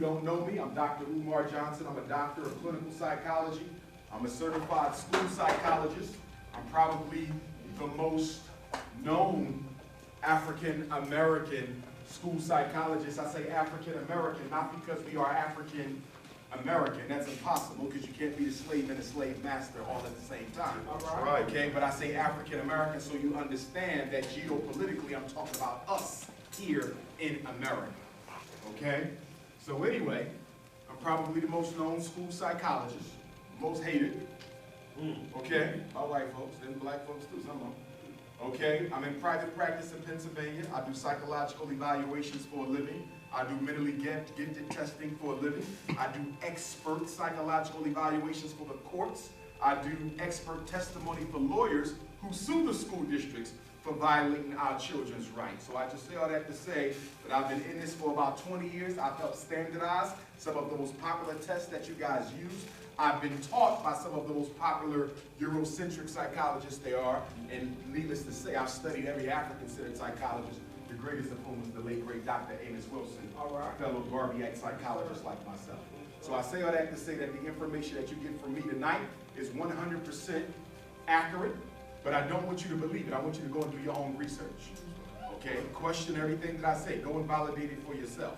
don't know me, I'm Dr. Umar Johnson. I'm a doctor of clinical psychology. I'm a certified school psychologist. I'm probably the most known African-American school psychologist. I say African-American not because we are African-American. That's impossible because you can't be a slave and a slave master all at the same time. All right. Okay, but I say African-American so you understand that geopolitically I'm talking about us here in America. Okay? So anyway, I'm probably the most known school psychologist, most hated. Okay? By white folks, and black folks too, some of them. Okay? I'm in private practice in Pennsylvania. I do psychological evaluations for a living. I do mentally gifted testing for a living. I do expert psychological evaluations for the courts. I do expert testimony for lawyers who sue the school districts for violating our children's rights. So I just say all that to say that I've been in this for about 20 years. I've helped standardize some of the most popular tests that you guys use. I've been taught by some of the most popular Eurocentric psychologists there are, and needless to say, I've studied every African-centered psychologist, the greatest of whom is the late, great Dr. Amos Wilson, a fellow Garvey-ite psychologist like myself. So I say all that to say that the information that you get from me tonight is 100% accurate, but I don't want you to believe it. I want you to go and do your own research. Okay? Question everything that I say. Go and validate it for yourself.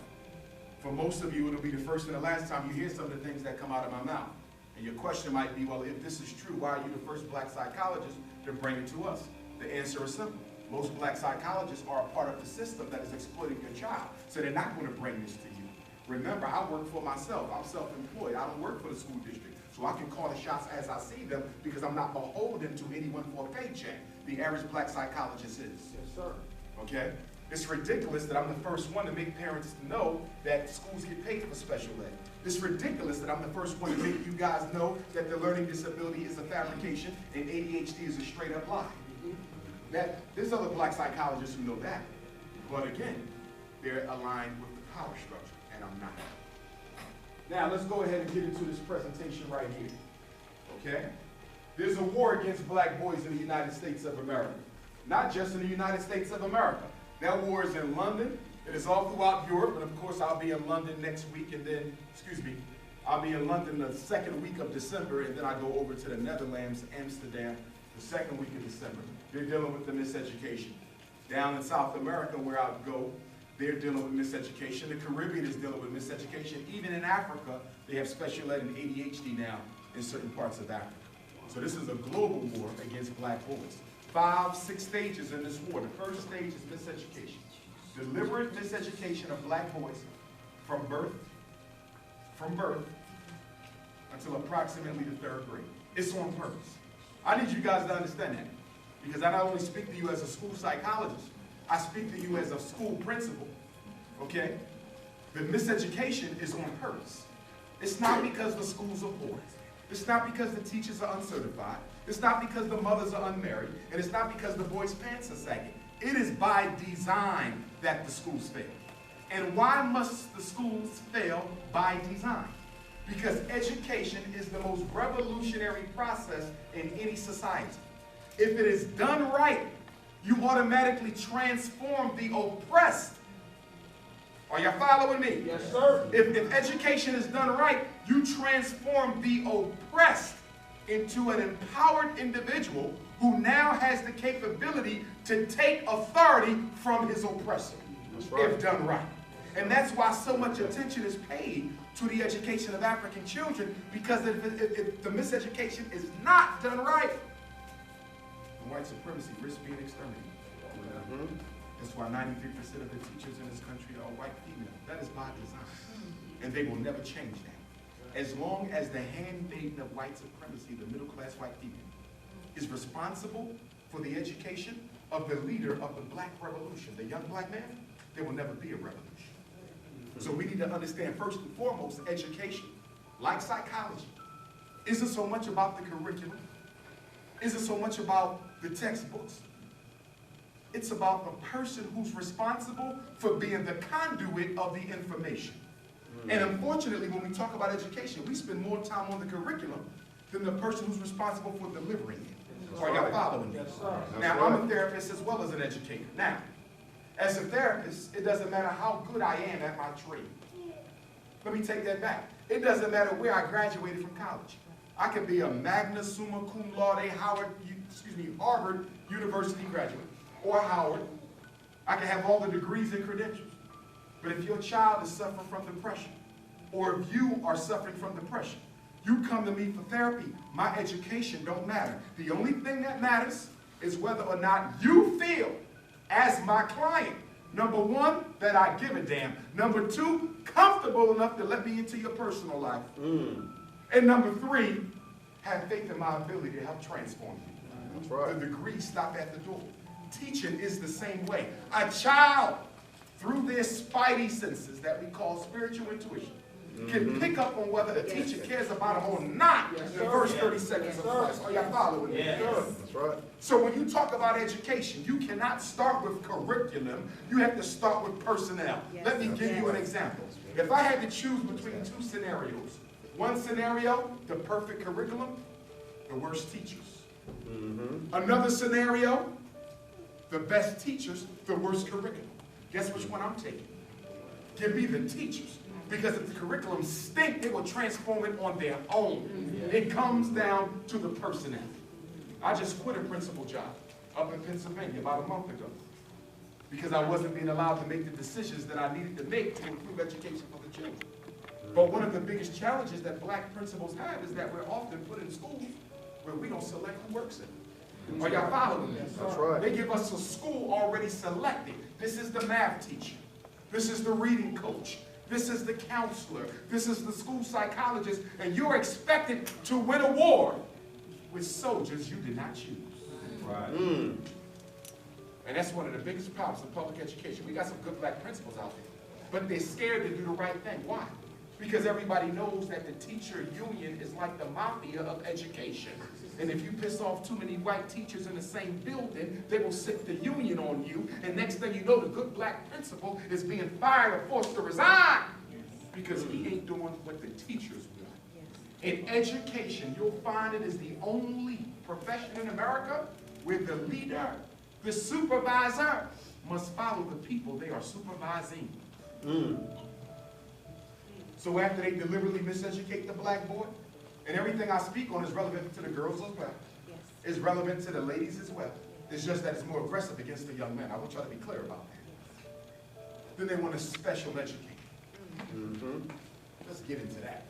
For most of you, it'll be the first and the last time you hear some of the things that come out of my mouth. And your question might be, well, if this is true, why are you the first black psychologist to bring it to us? The answer is simple. Most black psychologists are a part of the system that is exploiting your child, so they're not going to bring this to you. Remember, I work for myself. I'm self-employed. I don't work for the school district, so I can call the shots as I see them because I'm not beholden to anyone for a paycheck. The average black psychologist is. Yes, sir. Okay? It's ridiculous that I'm the first one to make parents know that schools get paid for special ed. It's ridiculous that I'm the first one to make you guys know that the learning disability is a fabrication and ADHD is a straight up lie. There's other black psychologists who know that. But again, they're aligned with the power structure, and I'm not. Now, let's go ahead and get into this presentation right here. Okay? There's a war against black boys in the United States of America. Not just in the United States of America. That war is in London. It is all throughout Europe, and of course I'll be in London next week, and then, I'll be in London the second week of December, and then I go over to the Netherlands, Amsterdam, the second week of December. They're dealing with the miseducation. Down in South America, where I go, they're dealing with miseducation. The Caribbean is dealing with miseducation. Even in Africa, they have special ed and ADHD now in certain parts of Africa. So this is a global war against black boys. 5-6 stages in this war. The first stage is miseducation. Deliberate miseducation of black boys from birth until approximately the 3rd grade. It's on purpose. I need you guys to understand that, because I not only speak to you as a school psychologist, I speak to you as a school principal, okay? The miseducation is on purpose. It's not because the schools are poor. It's not because the teachers are uncertified. It's not because the mothers are unmarried. And it's not because the boys' pants are sagging. It is by design that the schools fail. And why must the schools fail by design? Because education is the most revolutionary process in any society. If it is done right, you automatically transform the oppressed. Are y'all following me? Yes, sir. If education is done right, you transform the oppressed into an empowered individual who now has the capability to take authority from his oppressor, if done right. And that's why so much attention is paid to the education of African children, because if the miseducation is not done right, the white supremacy risks being exterminated. That's why 93% of the teachers in this country are white female. That is by design. And they will never change that. As long as the handmaiden of white supremacy, the middle-class white female, is responsible for the education of the leader of the black revolution, the young black man, there will never be a revolution. So we need to understand, first and foremost, education, like psychology, isn't so much about the curriculum, isn't so much about the textbooks. It's about the person who's responsible for being the conduit of the information. And unfortunately, when we talk about education, we spend more time on the curriculum than the person who's responsible for delivering it. Are y'all following me? Yes, sir. Now, I'm a therapist as well as an educator. Now, as a therapist, it doesn't matter how good I am at my trade. Let me take that back. It doesn't matter where I graduated from college. I could be a magna summa cum laude Harvard University graduate, or Howard. I can have all the degrees and credentials. But if your child is suffering from depression, or if you are suffering from depression, you come to me for therapy. My education don't matter. The only thing that matters is whether or not you feel, as my client, number one, that I give a damn. Number two, comfortable enough to let me into your personal life. And number three, have faith in my ability to help transform you. That's right. The degrees stop at the door. Teaching is the same way. A child, through their spidey senses that we call spiritual intuition, can pick up on whether the teacher cares about them or not in the first 30 seconds of class. Are y'all following me? That's right. So when you talk about education, you cannot start with curriculum. You have to start with personnel. Let me give you an example. If I had to choose between two scenarios, one scenario, the perfect curriculum, the worst teachers. Another scenario, the best teachers, the worst curriculum. Guess which one I'm taking? Give me the teachers. Because if the curriculum stink, they will transform it on their own. It comes down to the personnel. I just quit a principal job up in Pennsylvania about a month ago because I wasn't being allowed to make the decisions that I needed to make to improve education for the children. But one of the biggest challenges that black principals have is that we're often put in schools where we don't select who works in. Are y'all following this? That's right. They give us a school already selected. This is the math teacher. This is the reading coach. This is the counselor. This is the school psychologist. And you're expected to win an award with soldiers you did not choose. Right. And that's one of the biggest problems in public education. We got some good black principals out there, but they're scared to do the right thing. Why? Because everybody knows that the teacher union is like the mafia of education. And if you piss off too many white teachers in the same building, they will sick the union on you. And next thing you know, the good black principal is being fired or forced to resign because he ain't doing what the teachers want. In education, you'll find it is the only profession in America where the leader, the supervisor, must follow the people they are supervising. So after they deliberately miseducate the black boy, and everything I speak on is relevant to the girls as well. It's relevant to the ladies as well. It's just that it's more aggressive against the young men. I want y'all to be clear about that. Then they want to special educate. Let's get into that.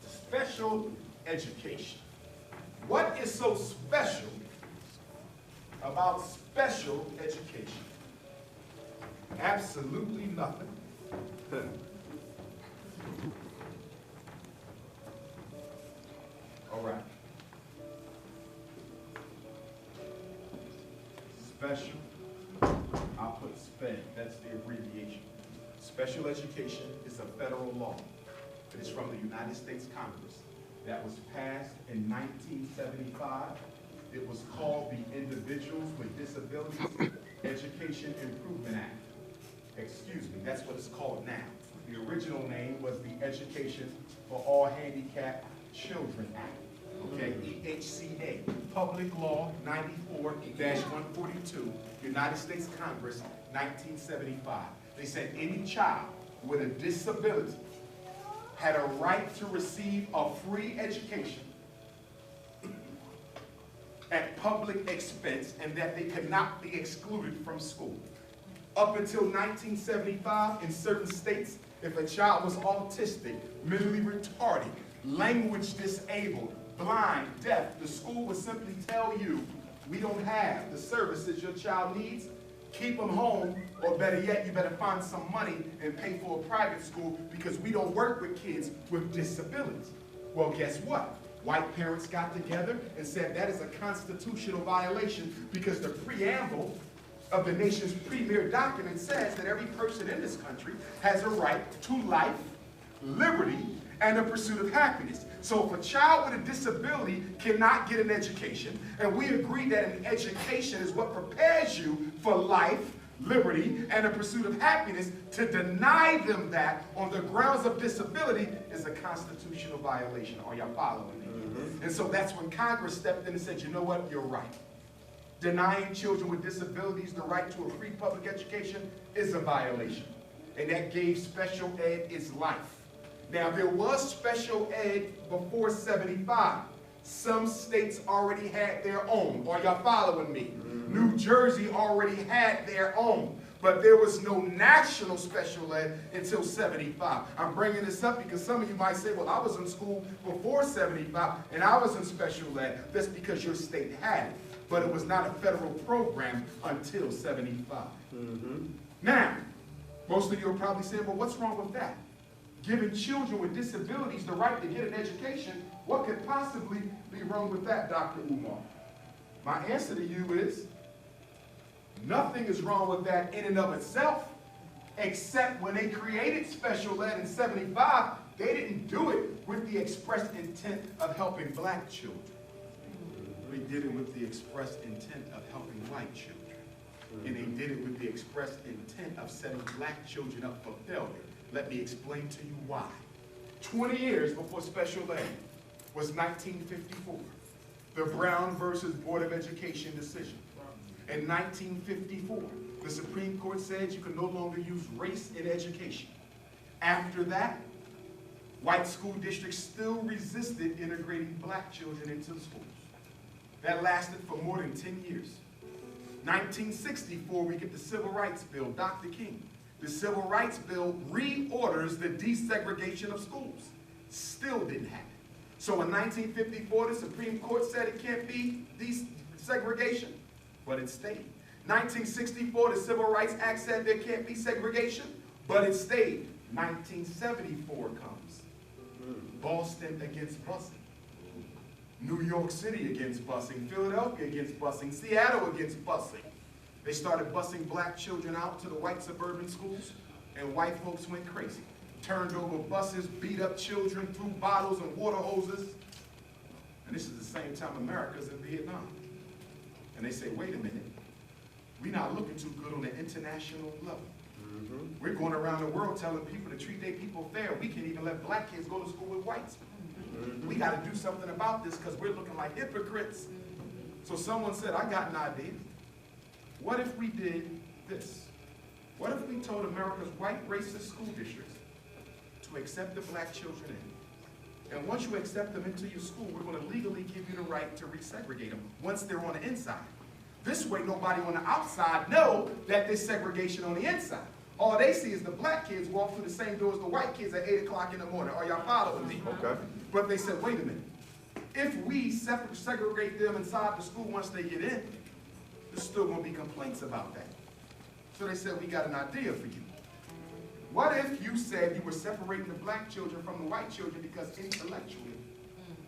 Special education. What is so special about special education? Absolutely nothing. All right. Special, I'll put SPED, that's the abbreviation. Special education is a federal law. It is from the United States Congress that was passed in 1975. It was called the Individuals with Disabilities Education Improvement Act. Excuse me, that's what it's called now. The original name was the Education for All Handicapped Children Act. Okay, EHCA, Public Law 94-142, United States Congress, 1975. They said any child with a disability had a right to receive a free education at public expense and that they could not be excluded from school. Up until 1975, in certain states, if a child was autistic, mentally retarded, language disabled, blind, deaf, the school would simply tell you, we don't have the services your child needs, keep them home, or better yet, you better find some money and pay for a private school because we don't work with kids with disabilities. Well, guess what? White parents got together and said that is a constitutional violation because the preamble of the nation's premier document says that every person in this country has a right to life, liberty, and the pursuit of happiness. So if a child with a disability cannot get an education, and we agree that an education is what prepares you for life, liberty, and the pursuit of happiness, to deny them that on the grounds of disability is a constitutional violation. Are y'all following me? And so that's when Congress stepped in and said, you know what, you're right. Denying children with disabilities the right to a free public education is a violation. and that gave special ed its life. Now, there was special ed before 75. Some states already had their own. Are y'all following me? New Jersey already had their own. But there was no national special ed until 75. I'm bringing this up because some of you might say, well, I was in school before 75 and I was in special ed. That's because your state had it. But it was not a federal program until 75. Now, most of you are probably saying, well, what's wrong with that? Giving children with disabilities the right to get an education, what could possibly be wrong with that, Dr. Umar? My answer to you is, nothing is wrong with that in and of itself, except when they created special ed in 75, they didn't do it with the express intent of helping black children. They did it with the express intent of helping white children. And they did it with the express intent of setting black children up for failure. Let me explain to you why. 20 years before special ed was 1954, the Brown versus Board of Education decision. In 1954, the Supreme Court said you can no longer use race in education. After that, white school districts still resisted integrating black children into the schools. That lasted for more than 10 years. 1964, we get the Civil Rights Bill, Dr. King. The Civil Rights Bill reorders the desegregation of schools. Still didn't happen. So in 1954, the Supreme Court said it can't be desegregation, but it stayed. 1964, the Civil Rights Act said there can't be segregation, but it stayed. 1974 comes. Boston against busing. New York City against busing. Philadelphia against busing. Seattle against busing. They started busing black children out to the white suburban schools, and white folks went crazy. Turned over buses, beat up children, threw bottles and water hoses. And this is the same time America's in Vietnam. And they say, wait a minute, we're not looking too good on the international level. We're going around the world telling people to treat their people fair. We can't even let black kids go to school with whites. We got to do something about this because we're looking like hypocrites. So someone said, I got an idea. What if we did this? What if we told America's white racist school districts to accept the black children in? And once you accept them into your school, we're going to legally give you the right to resegregate them once they're on the inside. This way, nobody on the outside know that there's segregation on the inside. All they see is the black kids walk through the same door as the white kids at 8 o'clock in the morning. Are y'all following me? Okay. But they said, wait a minute. If we segregate them inside the school once they get in, there's still going to be complaints about that. So they said, we got an idea for you. What if you said you were separating the black children from the white children because intellectually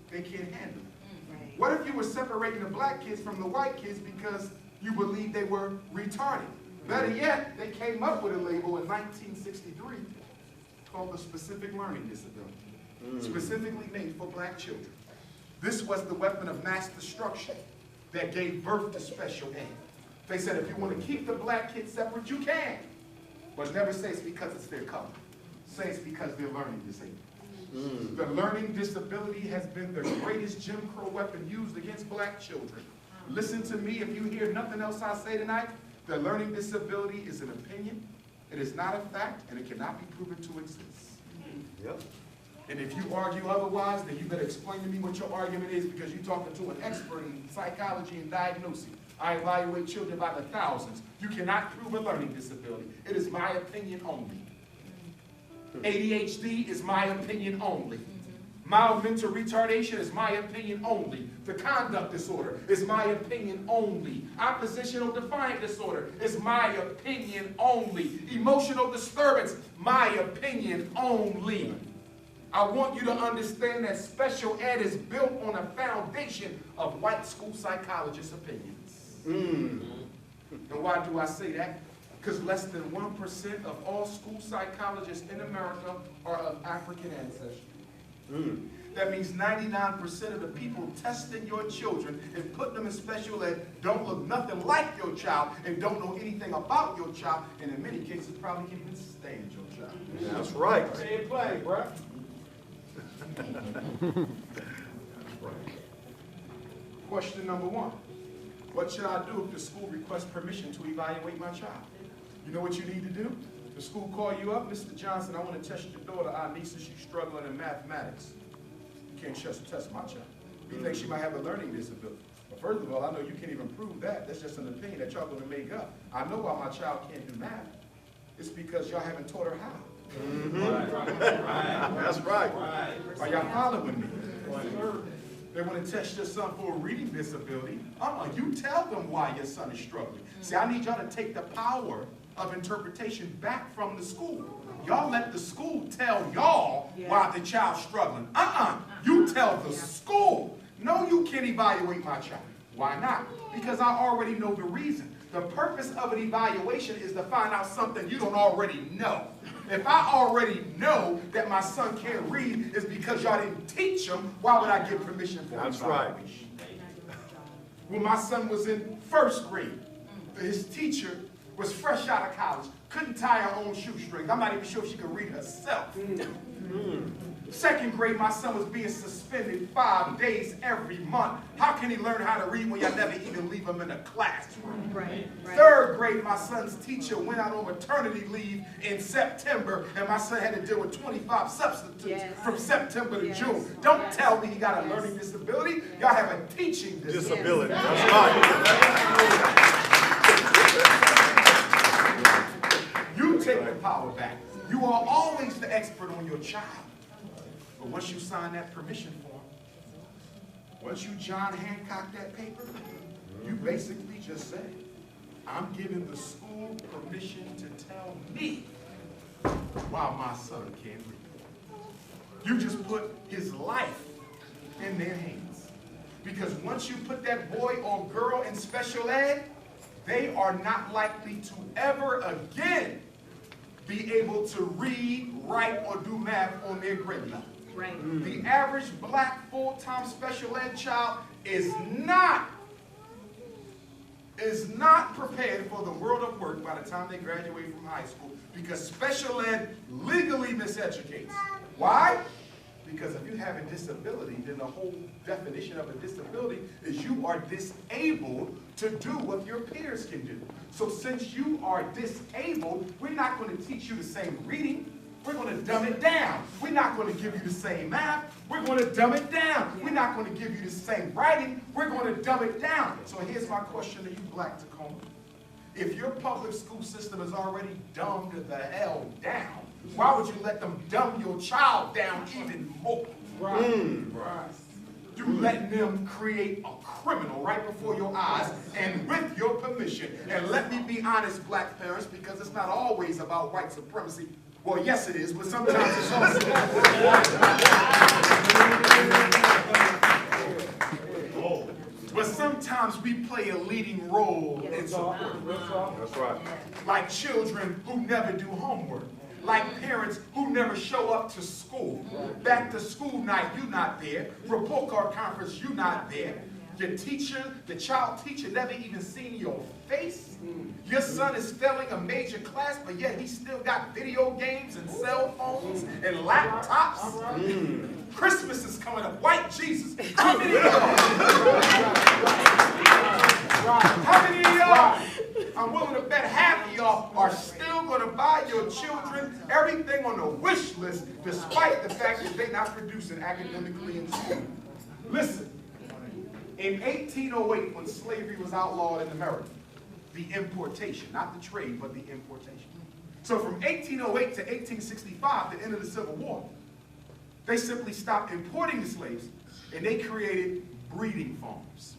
they can't handle it? What if you were separating the black kids from the white kids because you believed they were retarded? Better yet, they came up with a label in 1963 called the specific learning disability, specifically made for black children. This was the weapon of mass destruction that gave birth to special ed. They said if you want to keep the black kids separate, you can. But never say it's because it's their color. Say it's because they're learning disabled. The learning disability has been the greatest Jim Crow weapon used against black children. Listen to me, if you hear nothing else I say tonight, the learning disability is an opinion, it is not a fact, and it cannot be proven to exist. Yep. And if you argue otherwise, then you better explain to me what your argument is, because you're talking to an expert in psychology and diagnosing. I evaluate children by the thousands. You cannot prove a learning disability. It is my opinion only. ADHD is my opinion only. Mild mental retardation is my opinion only. The conduct disorder is my opinion only. Oppositional defiant disorder is my opinion only. Emotional disturbance, my opinion only. I want you to understand that special ed is built on a foundation of white school psychologists' opinions. And why do I say that? Because less than 1% of all school psychologists in America are of African ancestry. That means 99% of the people testing your children and putting them in special ed don't look nothing like your child and don't know anything about your child, and in many cases probably can't even stand your child. Yeah, that's right. Say it plain, bro. Question number 1. What should I do if the school requests permission to evaluate my child? You know what you need to do? The school call you up, Mr. Johnson, I want to test your daughter. Our niece, she's struggling in mathematics. You can't just test my child. You think she might have a learning disability. But first of all, I know you can't even prove that. That's just an opinion that y'all going to make up. I know why my child can't do math. It's because y'all haven't taught her how. That's right. Are y'all following me? They want to test your son for a reading disability. You tell them why your son is struggling. See, I need y'all to take the power of interpretation back from the school. Y'all let the school tell y'all why the child's struggling. You tell the school. No, you can't evaluate my child. Why not? Because I already know the reason. The purpose of an evaluation is to find out something you don't already know. If I already know that my son can't read is because y'all didn't teach him, why would I give permission for That's evaluation? right. When my son was in first grade, his teacher was fresh out of college, couldn't tie her own shoestrings. I'm not even sure if she could read herself. Second grade, my son was being suspended 5 days every month. How can he learn how to read when y'all never even leave him in a classroom? Right. Third grade, my son's teacher went out on maternity leave in September, and my son had to deal with 25 substitutes from September to June. Don't tell me he got a learning disability. Y'all have a teaching disability. That's right. You take the power back. You are always the expert on your child. But once you sign that permission form, once you John Hancock that paper, you basically just say, I'm giving the school permission to tell me why my son can't read. You just put his life in their hands. Because once you put that boy or girl in special ed, they are not likely to ever again be able to read, write, or do math on their grade level. Right. The average black full-time special ed child is not prepared for the world of work by the time they graduate from high school, because special ed legally miseducates. Why? Because if you have a disability, then the whole definition of a disability is you are disabled to do what your peers can do. So since you are disabled, we're not going to teach you the same reading. We're going to dumb it down. We're not going to give you the same math. We're going to dumb it down. We're not going to give you the same writing. We're going to dumb it down. So here's my question to you, Black Tacoma. If your public school system is already dumbed the hell down, why would you let them dumb your child down even more? Right. You letting them create a criminal right before your eyes and with your permission. And let me be honest, black parents, because it's not always about white supremacy. Well, yes it is, but sometimes it's also. But sometimes we play a leading role in support. That's right. Like children who never do homework. Like parents who never show up to school. Back to school night, you not there. Report card conference, you not there. Your teacher, the child teacher never even seen your face. Your son is failing a major class, but yet he still got video games and cell phones and laptops. Christmas is coming up. White Jesus. How many of y'all? How many of y'all? I'm willing to bet half of y'all are still going to buy your children everything on the wish list, despite the fact that they're not producing academically in school. Listen, in 1808, when slavery was outlawed in America, the importation, not the trade, but the importation. So from 1808 to 1865, the end of the Civil War, they simply stopped importing the slaves, and they created breeding farms,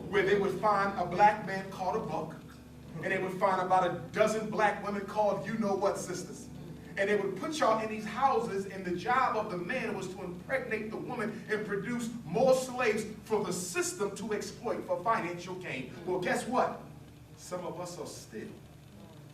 where they would find a black man called a buck, and they would find about a dozen black women called you-know-what sisters. And they would put y'all in these houses, and the job of the man was to impregnate the woman and produce more slaves for the system to exploit for financial gain. Well, guess what? Some of us are still.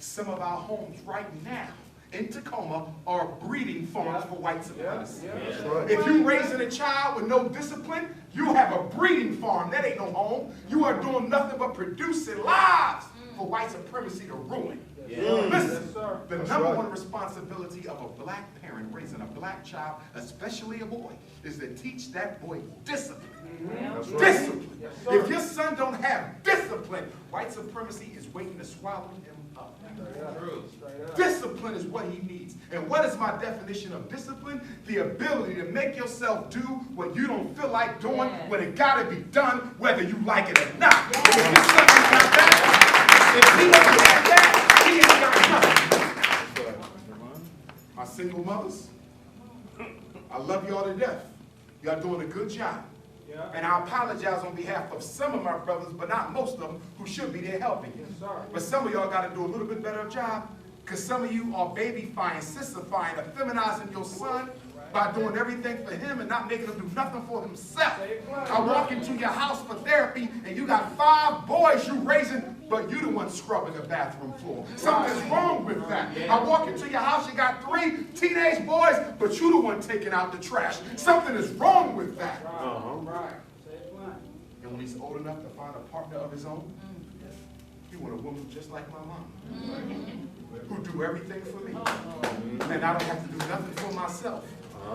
Some of our homes right now in Tacoma are breeding farms for white supremacists. That's right. If you're raising a child with no discipline, you have a breeding farm. That ain't no home. You are doing nothing but producing lives for white supremacy to ruin. Listen, the number one responsibility of a black parent raising a black child, especially a boy, is to teach that boy discipline. That's right. Discipline. If your son don't have discipline, white supremacy is waiting to swallow him up. Straight up. Discipline is what he needs. And what is my definition of discipline? The ability to make yourself do what you don't feel like doing when it got to be done, whether you like it or not. If your son ain't got that, if he doesn't have that, he ain't got nothing. My single mothers, I love y'all to death. Y'all doing a good job. Yeah. And I apologize on behalf of some of my brothers, but not most of them, who should be there helping you. Yes, sir. But some of y'all got to do a little bit better job, because some of you are babyfying, sisterfying, effeminizing your son by doing everything for him and not making him do nothing for himself. I walk into your house for therapy, and you got 5 boys you raising, but you the one scrubbing the bathroom floor. Something's wrong with that. I walk into your house, you got 3 teenage boys, but you the one taking out the trash. Something is wrong with that. Right. And when he's old enough to find a partner of his own, he want a woman just like my mom, who do everything for me. And I don't have to do nothing for myself.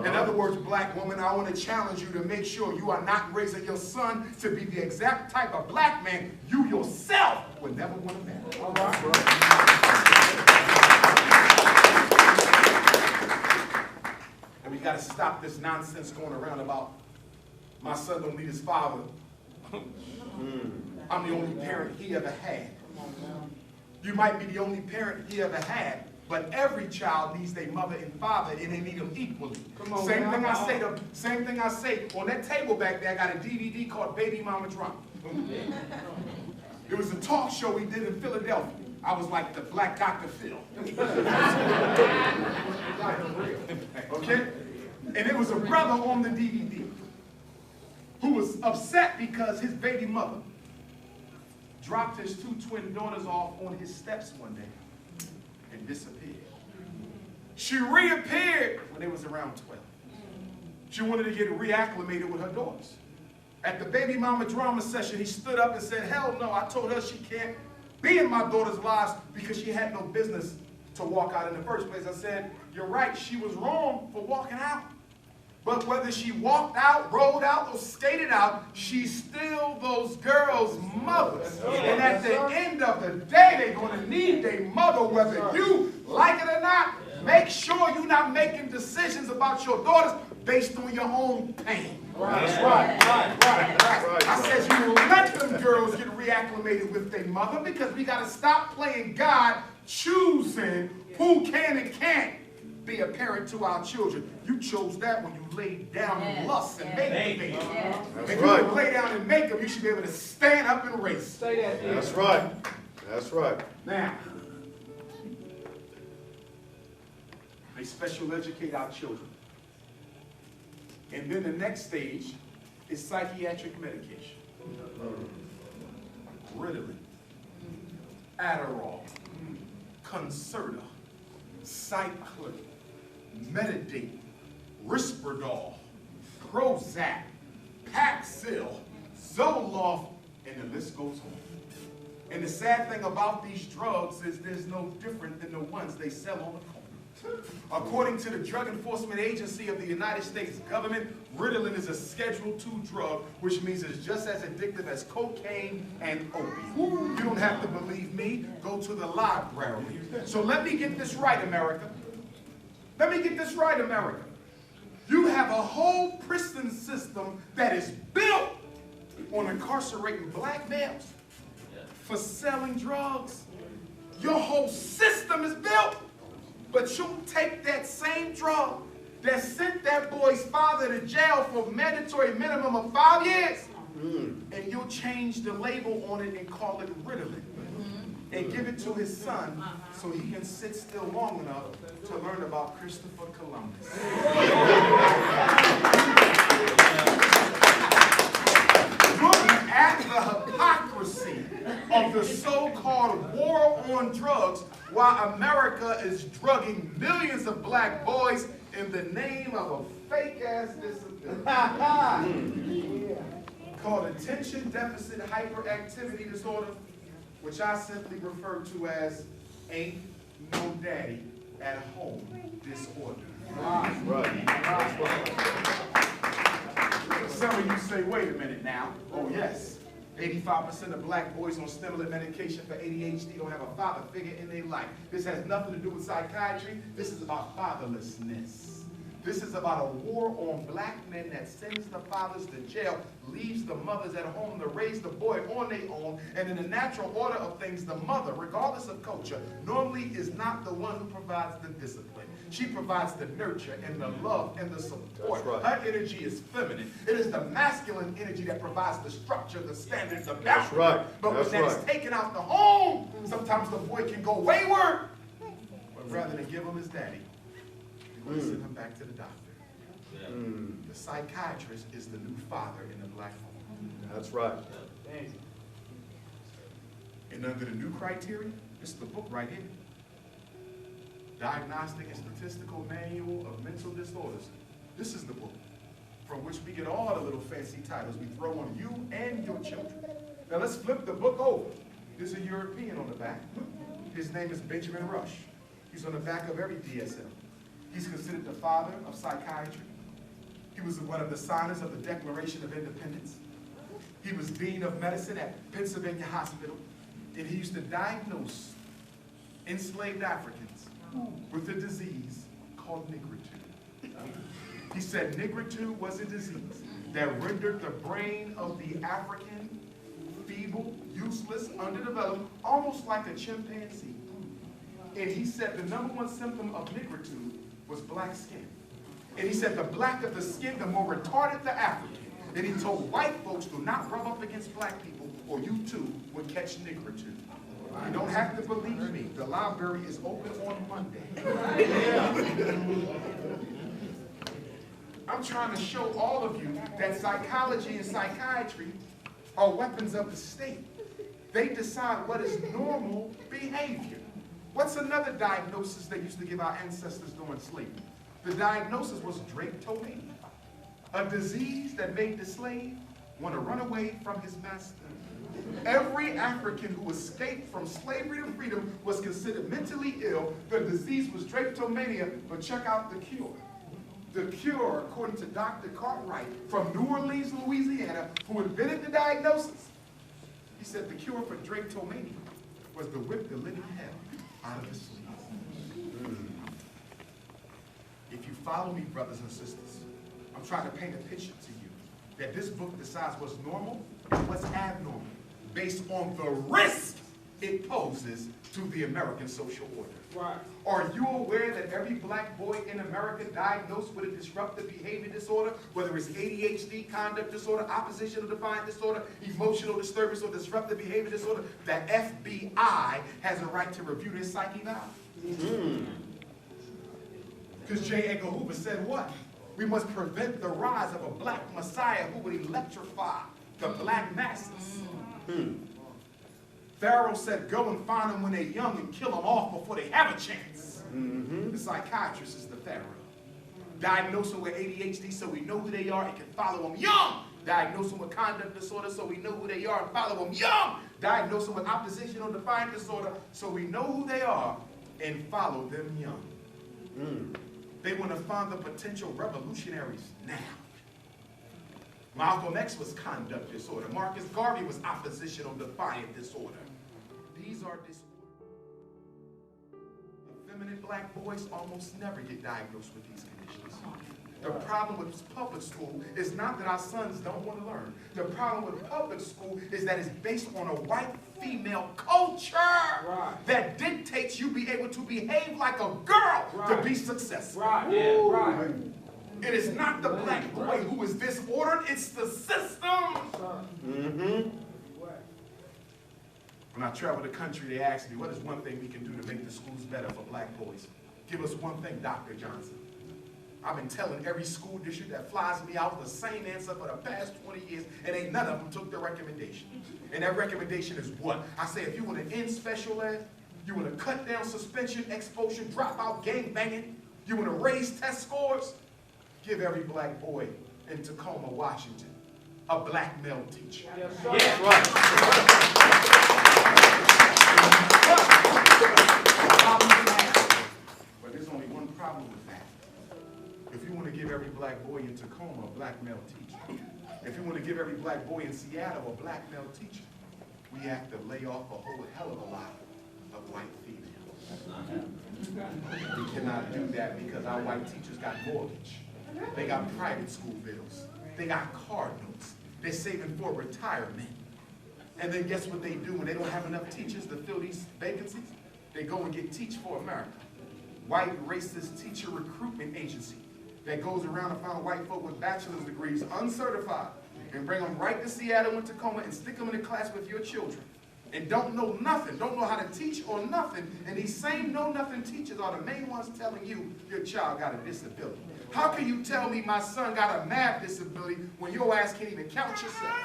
In other words, black woman, I want to challenge you to make sure you are not raising your son to be the exact type of black man you yourself would never want to marry. All right. And we got to stop this nonsense going around about my son don't need his father. I'm the only parent he ever had. You might be the only parent he ever had, but every child needs their mother and father, and they need them equally. Same thing I say on that table back there. I got a DVD called Baby Mama Drama. It was a talk show we did in Philadelphia. I was like the Black Dr. Phil. Okay? And it was a brother on the DVD who was upset because his baby mother dropped his 2 twin daughters off on his steps one day and disappeared. She reappeared when they was around 12. She wanted to get reacclimated with her daughters. At the baby mama drama session, he stood up and said, hell no, I told her she can't be in my daughter's lives because she had no business to walk out in the first place. I said, you're right, she was wrong for walking out. But whether she walked out, rolled out, or skated out, she's still those girls' mothers. And at the end of the day, they're going to need their mother, whether you like it or not. Make sure you're not making decisions about your daughters based on your own pain. That's right. I said you let them girls get reacclimated with their mother, because we got to stop playing God, choosing who can and can't be a parent to our children. You chose that when you laid down in lust and made them. If you would lay down and make them, you should be able to stand up and race. Say that. That's right. That's right. Now, they special educate our children. And then the next stage is psychiatric medication. Ritalin, Adderall, Concerta, Cyclin, Metadate, Risperdal, Prozac, Paxil, Zoloft, and the list goes on. And the sad thing about these drugs is there's no different than the ones they sell on the corner. According to the Drug Enforcement Agency of the United States government, Ritalin is a Schedule II drug, which means it's just as addictive as cocaine and opium. You don't have to believe me. Go to the library. So let me get this right, America. Let me get this right, America. You have a whole prison system that is built on incarcerating black males for selling drugs. Your whole system is built. But you take that same drug that sent that boy's father to jail for a mandatory minimum of 5 years, and you'll change the label on it and call it Ritalin, and give it to his son so he can sit still long enough to learn about Christopher Columbus. Look at the hypocrisy of the so-called war on drugs, while America is drugging millions of black boys in the name of a fake-ass disability called attention deficit hyperactivity disorder, which I simply refer to as ain't no daddy at home disorder. Some of you say, wait a minute now. Oh yes, 85% of black boys on stimulant medication for ADHD don't have a father figure in their life. This has nothing to do with psychiatry. This is about fatherlessness. This is about a war on black men that sends the fathers to jail, leaves the mothers at home to raise the boy on their own, and in the natural order of things, the mother, regardless of culture, normally is not the one who provides the discipline. She provides the nurture and the love and the support. That's right. Her energy is feminine. It is the masculine energy that provides the structure, the standards, the That's boundaries. right. But That's when that's right. taken out the home, sometimes the boy can go wayward. But rather than give him his daddy, we're going to send him back to the doctor. The psychiatrist is the new father in the black home. That's right. And under the new criteria, this is the book right here. Diagnostic and Statistical Manual of Mental Disorders. This is the book from which we get all the little fancy titles we throw on you and your children. Now let's flip the book over. There's a European on the back. His name is Benjamin Rush. He's on the back of every DSM. He's considered the father of psychiatry. He was one of the signers of the Declaration of Independence. He was Dean of Medicine at Pennsylvania Hospital, and he used to diagnose enslaved Africans with a disease called nigritude. He said nigritude was a disease that rendered the brain of the African feeble, useless, underdeveloped, almost like a chimpanzee. And he said the #1 symptom of nigritude was black skin. And he said the blacker the skin, the more retarded the African. And he told white folks, do not rub up against black people or you too would catch nigritude. You don't have to believe me. The library is open on Monday. I'm trying to show all of you that psychology and psychiatry are weapons of the state. They decide what is normal behavior. What's another diagnosis they used to give our ancestors during slavery? The diagnosis was drapetomania, a disease that made the slave want to run away from his master. Every African who escaped from slavery to freedom was considered mentally ill. The disease was drapetomania, but check out the cure. The cure, according to Dr. Cartwright from New Orleans, Louisiana, who invented the diagnosis, he said the cure for drapetomania was to whip the living hell out of his sleeves. If you follow me, brothers and sisters, I'm trying to paint a picture to you that this book decides what's normal and what's abnormal based on the risk it poses to the American social order. Right. Are you aware that every black boy in America diagnosed with a disruptive behavior disorder, whether it's ADHD, conduct disorder, oppositional defiant disorder, emotional disturbance, or disruptive behavior disorder, the FBI has a right to review their psyche now? Because J. Edgar Hoover said what? We must prevent the rise of a black messiah who would electrify the black masses. Pharaoh said, go and find them when they're young and kill them off before they have a chance. The psychiatrist is the Pharaoh. Diagnose them with ADHD so we know who they are and can follow them young. Diagnose them with conduct disorder so we know who they are and follow them young. Diagnose them with oppositional defiant disorder so we know who they are and follow them young. They want to find the potential revolutionaries now. Malcolm X was conduct disorder. Marcus Garvey was oppositional defiant disorder. These are disorders. Feminine black boys almost never get diagnosed with these conditions. The problem with public school is not that our sons don't want to learn. The problem with public school is that it's based on a white female culture that dictates you be able to behave like a girl to be successful. It is not the black boy who is disordered, it's the system. When I travel the country, they ask me, what is one thing we can do to make the schools better for black boys? Give us one thing, Dr. Johnson. I've been telling every school district that flies me out the same answer for the past 20 years, and ain't none of them took the recommendation. And that recommendation is what? I say, if you want to end special ed, you want to cut down suspension, expulsion, drop out, gang banging, you want to raise test scores, give every black boy in Tacoma, Washington, a black male teacher. Yes, But there's only one problem with that. If you want to give every black boy in Tacoma a black male teacher, if you want to give every black boy in Seattle a black male teacher, we have to lay off a whole hell of a lot of white females. We cannot do that because our white teachers got mortgage. They got private school bills. They got car notes. They're saving for retirement. And then guess what they do when they don't have enough teachers to fill these vacancies? They go and get Teach for America, white racist teacher recruitment agency that goes around and find white folk with bachelor's degrees, uncertified, and bring them right to Seattle and Tacoma and stick them in a class with your children. And don't know nothing, don't know how to teach or nothing. And these same know-nothing teachers are the main ones telling you your child got a disability. How can you tell me my son got a math disability when your ass can't even count yourself?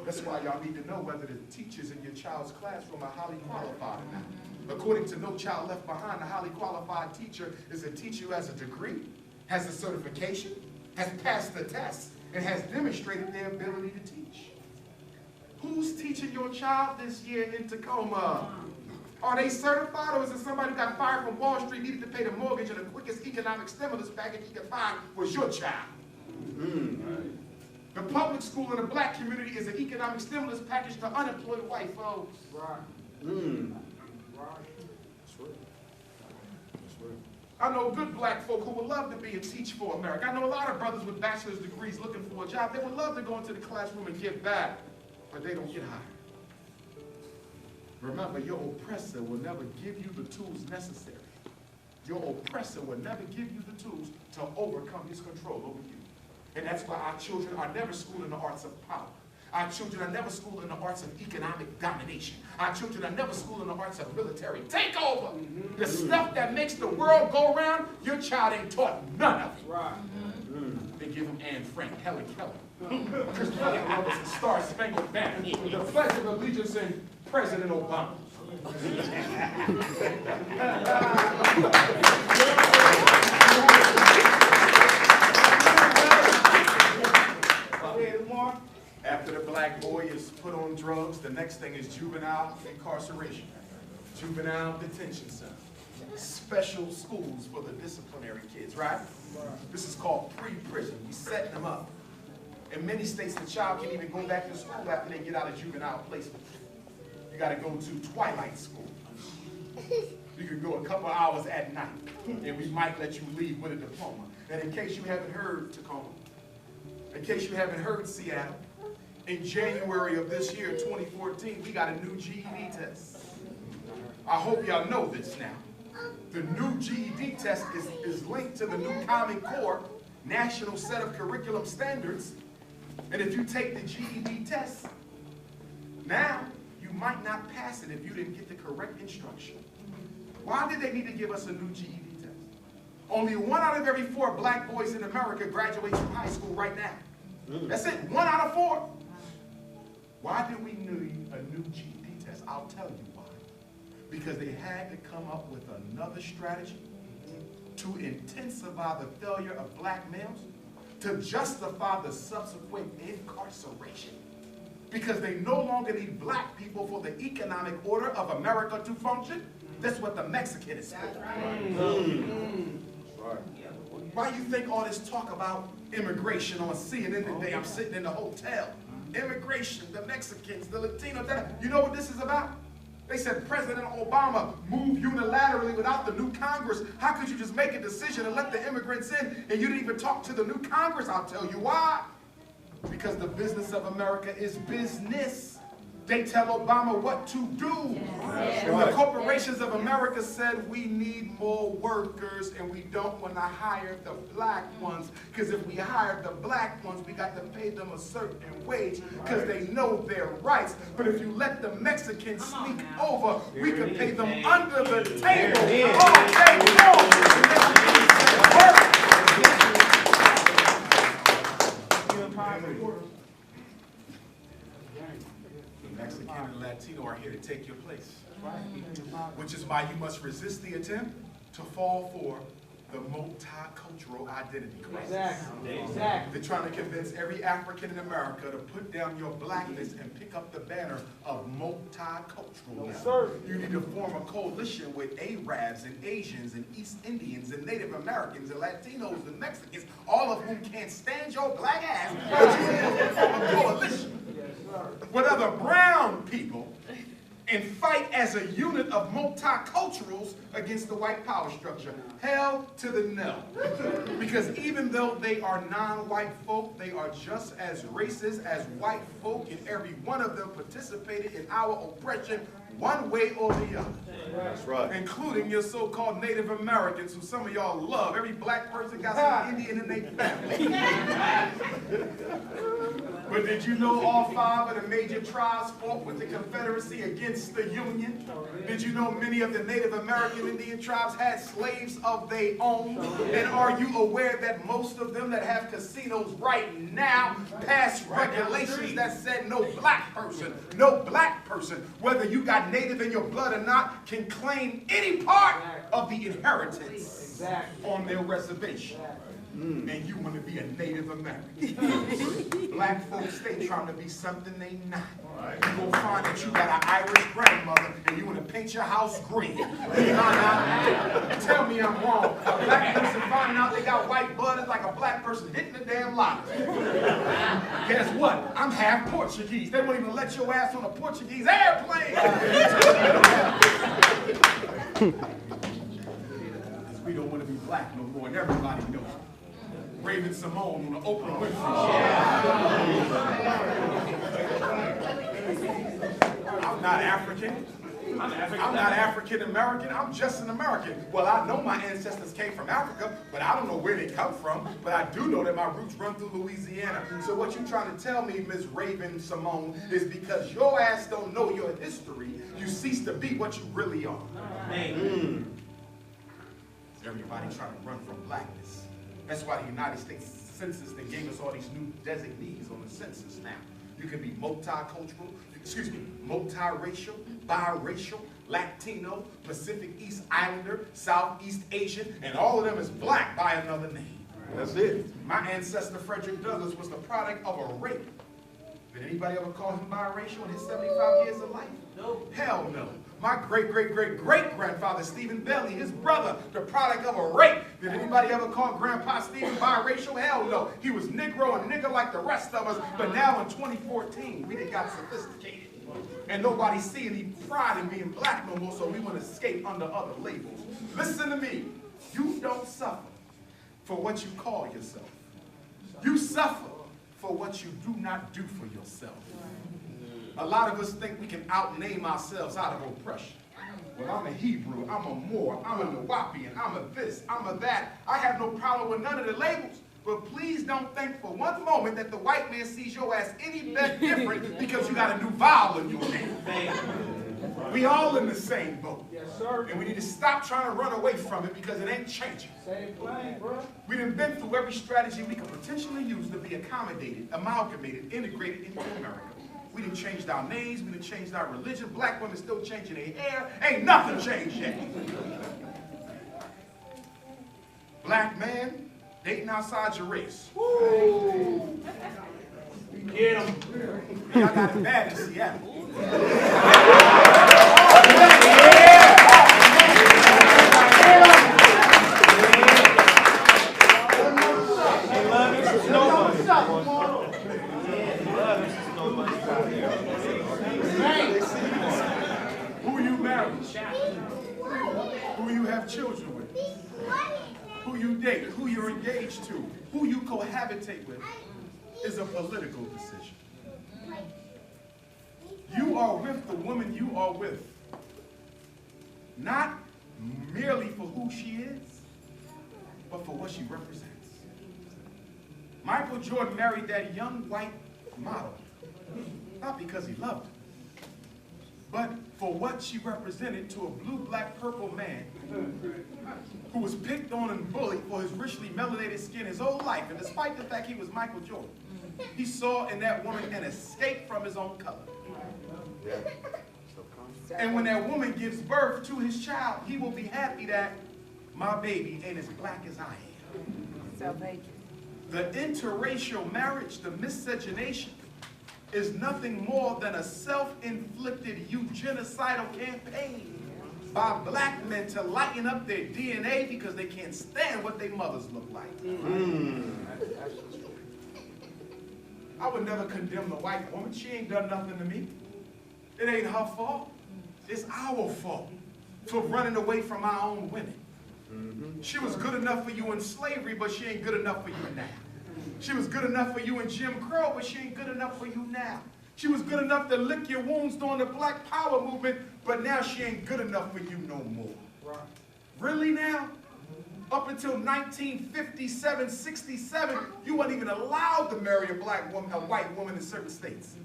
That's why y'all need to know whether the teachers in your child's classroom are highly qualified or not. According to No Child Left Behind, a highly qualified teacher is a teacher who has a degree, has a certification, has passed the test, and has demonstrated their ability to teach. Who's teaching your child this year in Tacoma? Are they certified, or is it somebody who got fired from Wall Street, needed to pay the mortgage, and the quickest economic stimulus package he could find was your child? The public school in the black community is an economic stimulus package to unemployed white folks. I know good black folk who would love to be a Teach for America. I know a lot of brothers with bachelor's degrees looking for a job. They would love to go into the classroom and give back, but they don't get hired. Remember, your oppressor will never give you the tools necessary. Your oppressor will never give you the tools to overcome his control over you. And that's why our children are never schooled in the arts of power. Our children are never schooled in the arts of economic domination. Our children are never schooled in the arts of military takeover. The stuff that makes the world go round, your child ain't taught none of it. They give them Anne Frank, Helen Keller, Christopher Columbus, and Star Spangled Banner, the Pledge of Allegiance, and President Obama. After the black boy is put on drugs, the next thing is juvenile incarceration, juvenile detention center, special schools for the disciplinary kids, right? This is called pre-prison. We're setting them up. In many states, the child can't even go back to school after they get out of juvenile placement. You got to go to twilight school. You can go a couple hours at night, and we might let you leave with a diploma. And in case you haven't heard, Tacoma, in case you haven't heard, Seattle, in January of this year, 2014, we got a new GED test. I hope y'all know this now. The new GED test is linked to the new Common Core National Set of Curriculum Standards. And if you take the GED test, now you might not pass it if you didn't get the correct instruction. Why did they need to give us a new GED test? Only 1 out of every 4 black boys in America graduates from high school right now. That's it, 1 out of 4. Why did we need a new GED test? I'll tell you why. Because they had to come up with another strategy to intensify the failure of black males, to justify the subsequent incarceration. Because they no longer need black people for the economic order of America to function. That's what the Mexican is for. Why do you think all this talk about immigration on CNN today? I'm sitting in the hotel. Immigration, the Mexicans, the Latinos. You know what this is about? They said President Obama moved unilaterally without the new Congress. How could you just make a decision and let the immigrants in and you didn't even talk to the new Congress? I'll tell you why. Because the business of America is business. They tell Obama what to do. And the corporations of America said we need more workers and we don't want to hire the black ones. Because if we hire the black ones, we got to pay them a certain wage because they know their rights. But if you let the Mexicans sneak over, we can pay them under the table all day long. Mexican and Latino are here to take your place. Which is why you must resist the attempt to fall for the multicultural identity crisis. Exactly. They're trying to convince every African in America to put down your blackness and pick up the banner of multiculturalism. Sir. You need to form a coalition with Arabs and Asians and East Indians and Native Americans and Latinos and Mexicans, all of whom can't stand your black ass, but you need to form a coalition with other brown people and fight as a unit of multiculturals against the white power structure. Hell to the no. Because even though they are non-white folk, they are just as racist as white folk, and every one of them participated in our oppression one way or the other. That's right. Including your so-called Native Americans, who some of y'all love. Every black person got some Indian in their family. But did you know all 5 of the major tribes fought with the Confederacy against the Union? Did you know many of the Native American Indian tribes had slaves of their own? And are you aware that most of them that have casinos right now passed regulations that said no black person, whether you got Native in your blood or not, can claim any part of the inheritance on their reservation? And you want to be a Native American. Black folks, they trying to be something they not. You gonna find that you got an Irish grandmother and you want to paint your house green. Tell me I'm wrong. A black person finding out they got white blood is like a black person hitting the damn lottery. Guess what? I'm half Portuguese. They won't even let your ass on a Portuguese airplane. We don't want to be black no more, and everybody knows it. Raven Simone on the Oprah Winfrey Show. I'm not African. I'm not African American. I'm just an American. Well, I know my ancestors came from Africa, but I don't know where they come from. But I do know that my roots run through Louisiana. So what you're trying to tell me, Ms. Raven Simone, is because your ass don't know your history, you cease to be what you really are. Everybody trying to run from blackness. That's why the United States Census, they gave us all these new designees on the census now. You can be multicultural, multiracial, biracial, Latino, Pacific East Islander, Southeast Asian, and all of them is black by another name. That's it. My ancestor Frederick Douglass was the product of a rape. Did anybody ever call him biracial in his 75 years of life? No. Hell no. My great-great-great-great-grandfather, Stephen Bailey, his brother, the product of a rape. Did anybody ever call Grandpa Stephen biracial? Hell no. He was Negro and nigger like the rest of us. But now in 2014, we done got sophisticated. And nobody's seeing any pride in being black no more, so we want to escape under other labels. Listen to me. You don't suffer for what you call yourself. You suffer for what you do not do for yourself. A lot of us think we can outname ourselves out of oppression. Well, I'm a Hebrew, I'm a Moor, I'm a Nawapian, I'm a this, I'm a that. I have no problem with none of the labels. But please don't think for one moment that the white man sees your ass any bit different because you got a new vowel in your name. We all in the same boat. Yes, sir. And we need to stop trying to run away from it because it ain't changing. Same thing, bro. We done been through every strategy we could potentially use to be accommodated, amalgamated, integrated into America. We done changed our names, we done changed our religion. Black women still changing their hair. Ain't nothing changed yet. Black man, dating outside your race. Woo! Get them. Y'all got it bad in Seattle. Who you marry? Who you have children with? Who you date? Who you're engaged to? Who you cohabitate with is a political decision. You are with the woman you are with, not merely for who she is, but for what she represents. Michael Jordan married that young white model, not because he loved her, but for what she represented to a blue, black, purple man who was picked on and bullied for his richly melanated skin his whole life. And despite the fact he was Michael Jordan, he saw in that woman an escape from his own color. And when that woman gives birth to his child, he will be happy that my baby ain't as black as I am. Self-hatred. The interracial marriage, the miscegenation, is nothing more than a self-inflicted eugenicidal campaign by black men to lighten up their DNA because they can't stand what their mothers look like. I would never condemn the white woman. She ain't done nothing to me. It ain't her fault. It's our fault for running away from our own women. She was good enough for you in slavery, but she ain't good enough for you now. She was good enough for you in Jim Crow, but she ain't good enough for you now. She was good enough to lick your wounds during the Black Power movement, but now she ain't good enough for you no more. Right. Really now? Up until 1957, 67, you weren't even allowed to marry a white woman in certain states.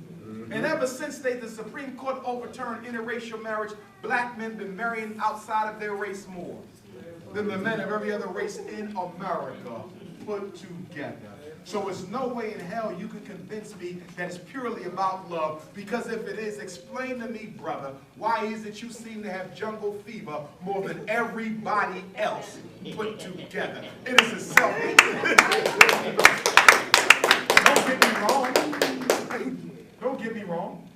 And ever since the Supreme Court overturned interracial marriage, black men been marrying outside of their race more than the men of every other race in America put together. So there's no way in hell you can convince me that it's purely about love, because if it is, explain to me, brother, why is it you seem to have jungle fever more than everybody else put together? It is a self-hatred. Don't get me wrong. Don't get me wrong.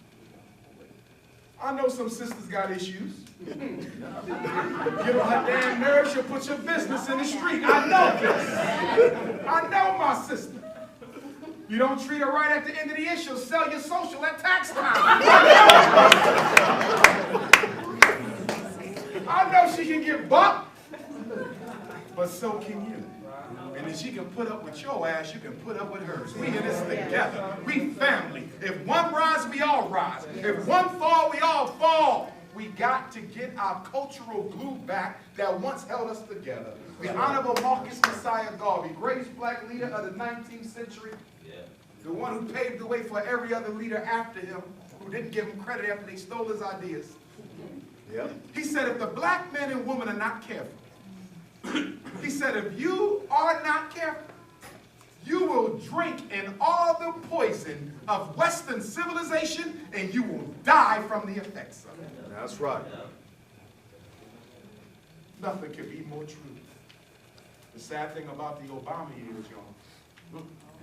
I know some sisters got issues. Get on her damn nerves, she'll put your business in the street. I know this. I know my sister. You don't treat her right at the end of the year, she'll sell your social at tax time. I know she can get bucked, but so can you. And if she can put up with your ass, you can put up with hers. We in this together. We family. If one rise, we all rise. If one fall, we all fall. We got to get our cultural glue back that once held us together. The Honorable Marcus Messiah Garvey, greatest black leader of the 19th century, the one who paved the way for every other leader after him, who didn't give him credit after they stole his ideas. He said, if the black men and women are not careful, he said, if you are not careful, you will drink in all the poison of Western civilization and you will die from the effects of it. That's right. Nothing could be more true. The sad thing about the Obama years, y'all,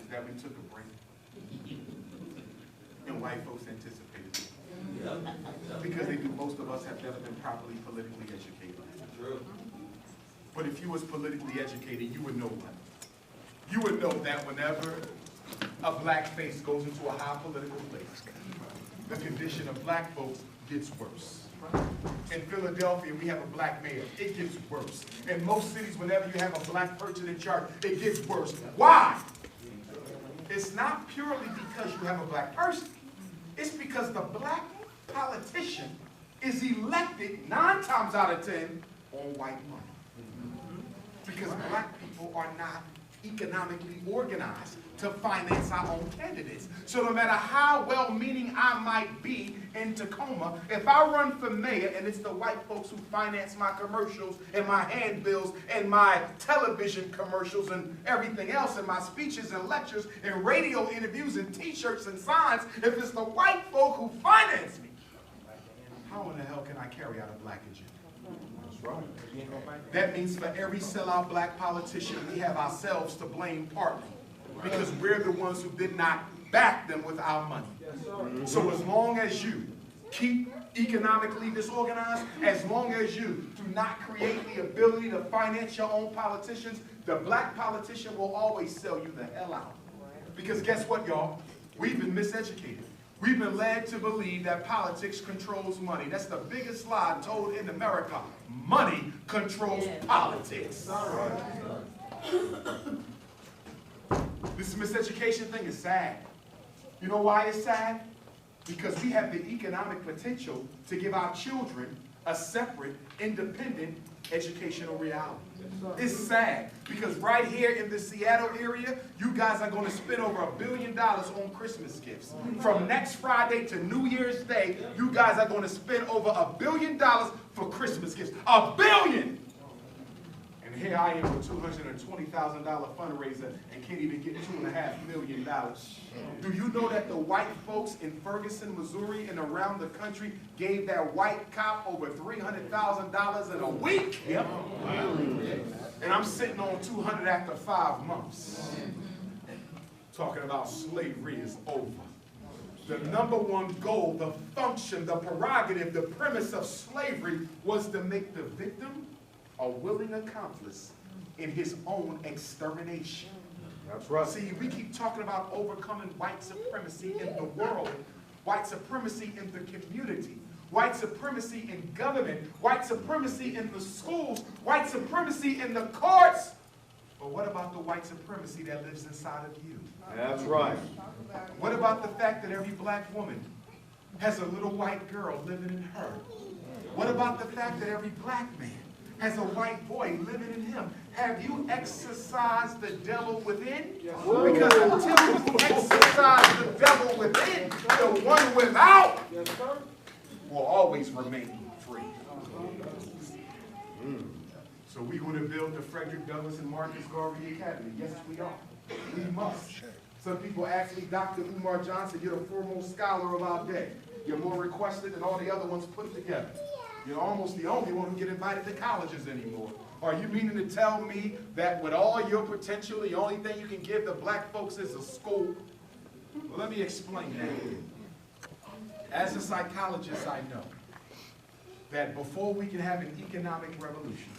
is that we took a break. And white folks anticipated it. Because they do, most of us have never been properly politically educated. True. But if you was politically educated, you would know that. You would know that whenever a black face goes into a high political place, the condition of black folks gets worse. In Philadelphia, we have a black mayor. It gets worse. In most cities, whenever you have a black person in charge, it gets worse. Why? It's not purely because you have a black person. It's because the black politician is elected 9 times out of 10 on white money. Because black people are not economically organized to finance our own candidates. So no matter how well-meaning I might be in Tacoma, if I run for mayor and it's the white folks who finance my commercials and my handbills and my television commercials and everything else and my speeches and lectures and radio interviews and t-shirts and signs, if it's the white folk who finance me, how in the hell can I carry out a black agenda? That's right. That means for every sellout black politician, we have ourselves to blame partly. Because we're the ones who did not back them with our money. So as long as you keep economically disorganized, as long as you do not create the ability to finance your own politicians, the black politician will always sell you the hell out. Because guess what, y'all? We've been miseducated. We've been led to believe that politics controls money. That's the biggest lie told in America. Money controls politics. This miseducation thing is sad. You know why it's sad? Because we have the economic potential to give our children a separate, independent educational reality. It's sad because right here in the Seattle area, you guys are going to spend over $1 billion on Christmas gifts. From next Friday to New Year's Day, you guys are going to spend over $1 billion for Christmas gifts. $1 billion! And And here I am with $220,000 fundraiser and can't even get $2.5 million. Do you know that the white folks in Ferguson, Missouri, and around the country gave that white cop over $300,000 in a week? Yep. And I'm sitting on 200 after 5 months. Talking about slavery is over. The number one goal, the function, the prerogative, the premise of slavery was to make the victim a willing accomplice in his own extermination. That's right. See, we keep talking about overcoming white supremacy in the world, white supremacy in the community, white supremacy in government, white supremacy in the schools, white supremacy in the courts. But what about the white supremacy that lives inside of you? That's right. What about the fact that every black woman has a little white girl living in her? What about the fact that every black man has a white boy living in him? Have you exorcised the devil within? Because until you exorcise the devil within, the one without will always remain free. So we're going to build the Frederick Douglass and Marcus Garvey Academy. Yes, we are. We must. Some people ask me, Dr. Umar Johnson, you're the foremost scholar of our day. You're more requested than all the other ones put together. You're almost the only one who get invited to colleges anymore. Are you meaning to tell me that with all your potential, the only thing you can give the black folks is a school? Well, let me explain that. As a psychologist, I know that before we can have an economic revolution,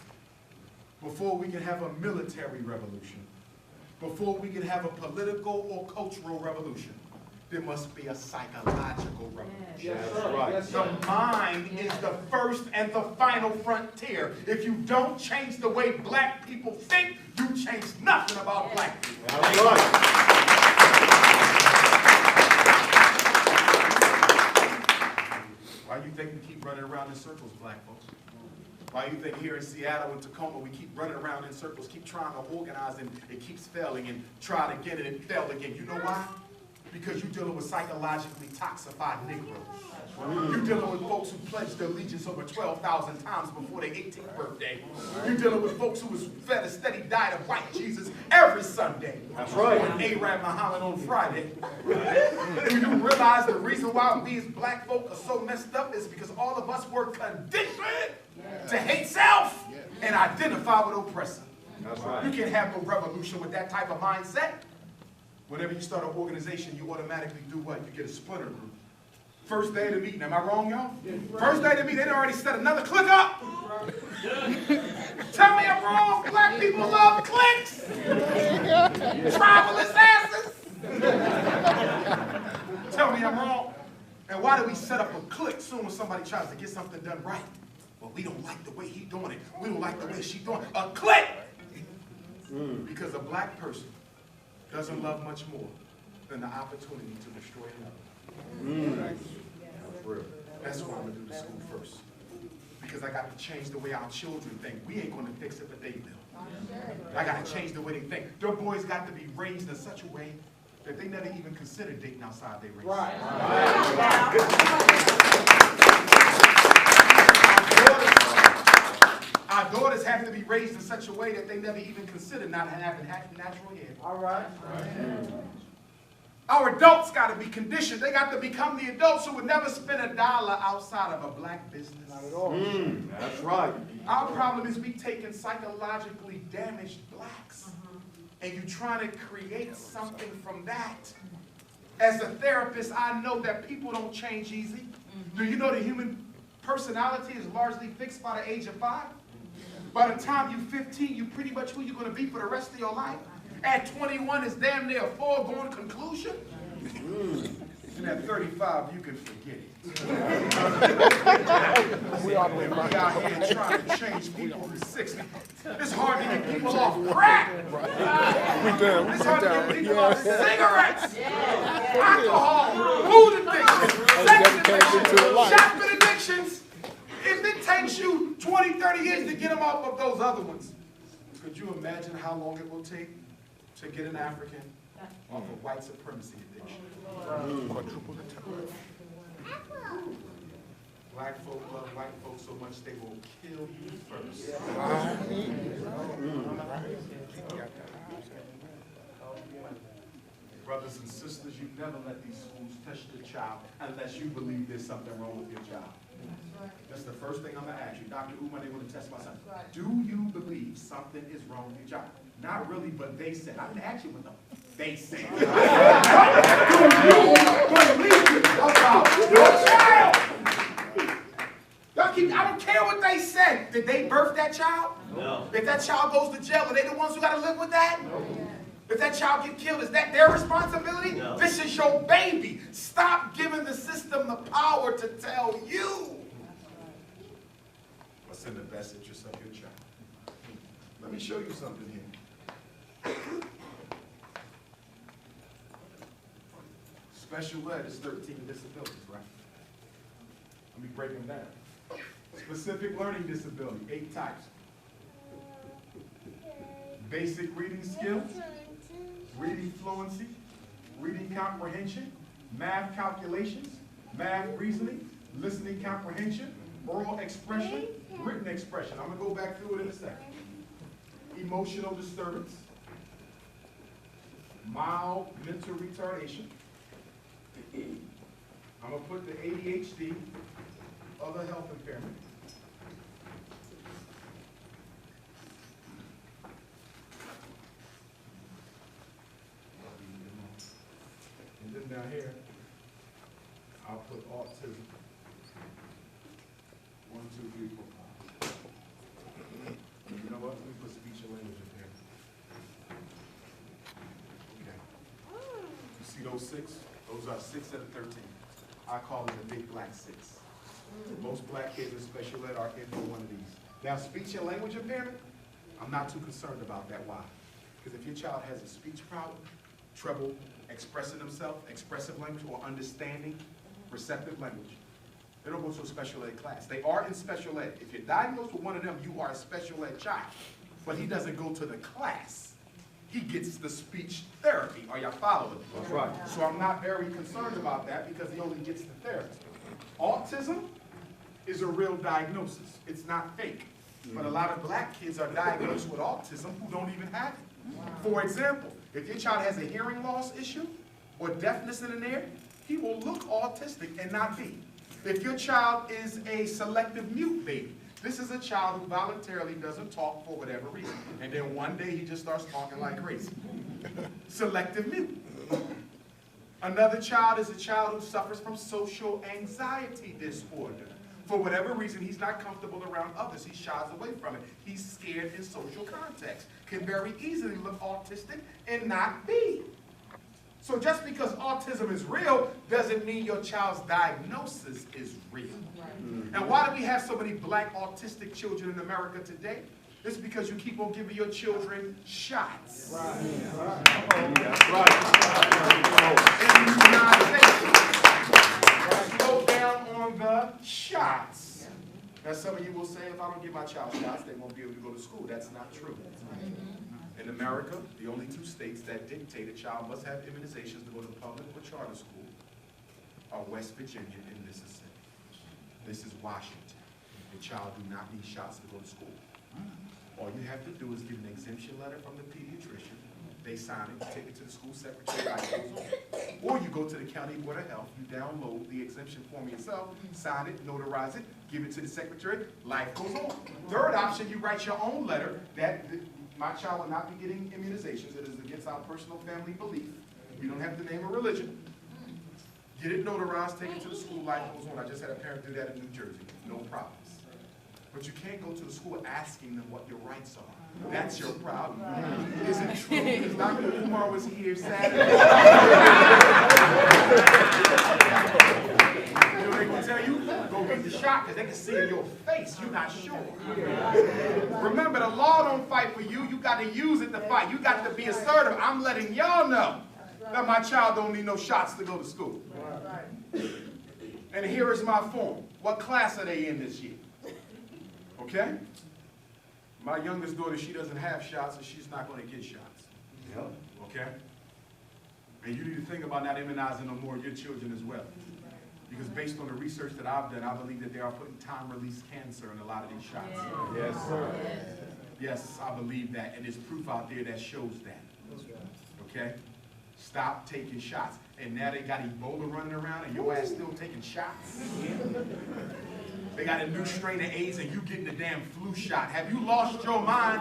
before we can have a military revolution, before we can have a political or cultural revolution, there must be a psychological revolution. Yes, That's sir. right. Yes, sir. The mind is the first and the final frontier. If you don't change the way black people think, you change nothing about black people. That's right. Why you think we keep running around in circles, black folks? Why you think here in Seattle and Tacoma we keep running around in circles, keep trying to organize and it keeps failing and try to get it and fail again? You know why? Because you're dealing with psychologically toxified Negroes. You're dealing with folks who pledged their allegiance over 12,000 times before their 18th birthday. You're dealing with folks who was fed a steady diet of white Jesus every Sunday. That's right. And Arab Muhammad on Friday. Do you realize the reason why we as black folk are so messed up is because all of us were conditioned to hate self and identify with oppressor. That's right. You can't have no revolution with that type of mindset. Whenever you start an organization, you automatically do what? You get a splinter group. First day of the meeting, am I wrong, y'all? First day of the meeting, they already set another clique up. Tell me I'm wrong. Black people love cliques. Tribalist asses. Tell me I'm wrong. And why do we set up a clique soon as somebody tries to get something done right? Well, we don't like the way he's doing it. We don't like the way she's doing it. A clique. Because a black person doesn't love much more than the opportunity to destroy another. That's real. That's why I'm going to do the school first. Because I got to change the way our children think. We ain't going to fix it, but they will. I got to change the way they think. Their boys got to be raised in such a way that they never even consider dating outside their race. Right. Our daughters have to be raised in such a way that they never even consider not having natural hair. All right. Our adults got to be conditioned. They got to become the adults who would never spend $1 outside of a black business. Not at all. That's right. Our problem is we taking psychologically damaged blacks and you trying to create something from that. As a therapist, I know that people don't change easy. Do you know the human personality is largely fixed by the age of 5? By the time you're 15, you're pretty much who you're going to be for the rest of your life. At 21, it's damn near a foregone conclusion. And at 35, you can forget it. We out here trying to change people who's 60. It's hard to get people off crack. It's hard to get people off cigarettes, alcohol, food addictions, sex addictions, shopping addictions. If it takes you 20, 30 years to get them off of those other ones, could you imagine how long it will take to get an African off of white supremacy addiction? Quadruple the time. Black folk love white folks so much they will kill you first. Brothers and sisters, you never let these schools touch your child unless you believe there's something wrong with your child. That's the first thing I'm going to ask you. Dr. Umar, they want to test my son. Do you believe something is wrong with your child? Not really, but they said. I didn't ask you what they said. Do you believe about your child? I don't care what they said. Did they birth that child? No. If that child goes to jail, are they the ones who got to live with that? No. If that child gets killed, is that their responsibility? No. This is your baby. Stop giving the system the power to tell you what's in the best interest of your child. Let me show you something here. Special ed is 13 disabilities, right? Let me break them down. Specific learning disability, 8 types. Basic reading skills, reading fluency, reading comprehension, math calculations, math reasoning, listening comprehension, oral expression, written expression. I'm going to go back through it in a second. Emotional disturbance, mild mental retardation. I'm going to put the ADHD, other health impairment. And then down here, I'll put autism. 1, 2, 3, 4, 5. You know what? Let me put speech and language in there. Okay. You see those 6? Those are 6 out of 13. I call them the big black 6. Most black kids in special ed are in one of these. Now, speech and language impairment, I'm not too concerned about that. Why? Because if your child has a speech problem, trouble expressing themselves, expressive language, or understanding receptive language, they don't go to a special ed class. They are in special ed. If you're diagnosed with one of them, you are a special ed child. But he doesn't go to the class. He gets the speech therapy. Are y'all following? That's right. So I'm not very concerned about that because he only gets the therapy. Autism is a real diagnosis. It's not fake. But a lot of black kids are diagnosed with autism who don't even have it. For example, if your child has a hearing loss issue or deafness in an ear, he will look autistic and not be. If your child is a selective mute baby, this is a child who voluntarily doesn't talk for whatever reason. And then one day he just starts talking like crazy. Selective mute. Another child is a child who suffers from social anxiety disorder. For whatever reason, he's not comfortable around others. He shies away from it. He's scared in social context. Can very easily look autistic and not be. So just because autism is real doesn't mean your child's diagnosis is real. And why do we have so many black autistic children in America today? It's because you keep on giving your children shots. Slow down on the shots. Now some of you will say, if I don't give my child shots, they won't be able to go to school. That's not true. In America, the only 2 states that dictate a child must have immunizations to go to public or charter school are West Virginia and Mississippi. This is Washington. The child do not need shots to go to school. All you have to do is give an exemption letter from the pediatrician. They sign it, you take it to the school secretary, or you go to the county board of health, you download the exemption form yourself, sign it, notarize it, give it to the secretary, life goes on. Third option, you write your own letter that my child will not be getting immunizations. It is against our personal family belief. You don't have to name a religion. Get it notarized, take it to the school, life goes on. I just had a parent do that in New Jersey, no problems. But you can't go to the school asking them what your rights are. That's your problem. Is it true? Because Dr. Umar was here Saturday. You know what they can tell you? Go get the shot because they can see in your face you're not sure. Remember, the law don't fight for you. You got to use it to fight. You got to be assertive. I'm letting y'all know that my child don't need no shots to go to school. And here is my form. What class are they in this year? Okay? My youngest daughter, she doesn't have shots, and she's not going to get shots. Yep. Okay? And you need to think about not immunizing no more of your children as well. Because based on the research that I've done, I believe that they are putting time-release cancer in a lot of these shots. Yes, sir. Yes, I believe that, and there's proof out there that shows that. Okay? Stop taking shots. And now they got Ebola running around and your ass still taking shots. They got a new strain of AIDS and you getting the damn flu shot. Have you lost your mind?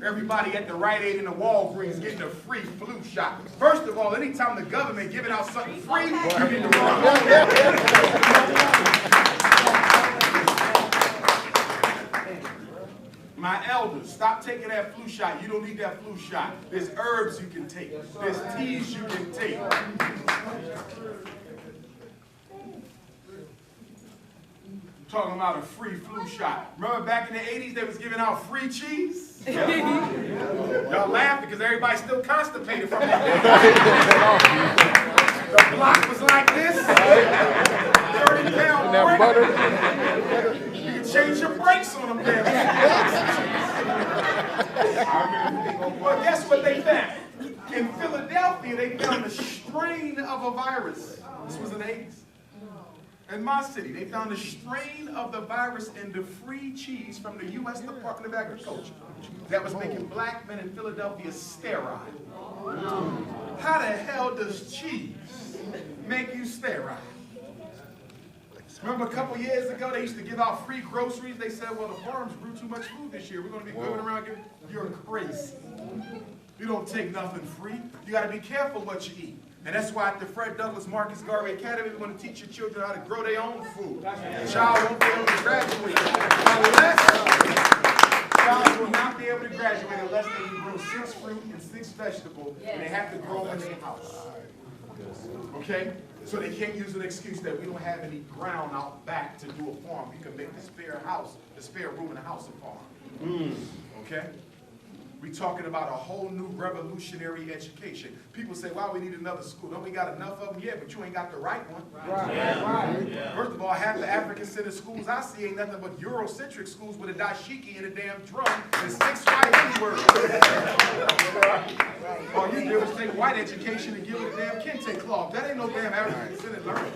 Everybody at the Rite Aid and the Walgreens getting a free flu shot. First of all, anytime the government giving out something free, you get the wrong one. My elders, stop taking that flu shot. You don't need that flu shot. There's herbs you can take. There's teas you can take. Talking about a free flu shot. Remember back in the 80s they was giving out free cheese? Y'all laughing because everybody's still constipated from that. The block was like this. 30-pound brick. You can change your brakes on them damn. Well, guess what they found? In Philadelphia, they found a strain of a virus. This was in the 80s. In my city, they found a strain of the virus in the free cheese from the U.S. Department of Agriculture that was making black men in Philadelphia sterile. How the hell does cheese make you sterile? Remember a couple years ago, they used to give out free groceries. They said, well, the farms grew too much food this year. We're going to be going around giving. You're crazy. You don't take nothing free. You got to be careful what you eat. And that's why at the Fred Douglass Marcus Garvey Academy, we want to teach your children how to grow their own food. The child won't be able to graduate child will not be able to graduate unless they can grow 6 fruit and 6 vegetables, and they have to grow them in their house. Okay? So they can't use an excuse that we don't have any ground out back to do a farm. You can make the spare room in the house a farm. Okay? We're talking about a whole new revolutionary education. People say, "Why we need another school?" Don't we got enough of them? Yeah, but you ain't got the right one. First of all, half the African-centered schools I see ain't nothing but Eurocentric schools with a dashiki and a damn drum and 6 Swahili words. All you do is take white education and give it a damn kente cloth. That ain't no damn African-centered learning.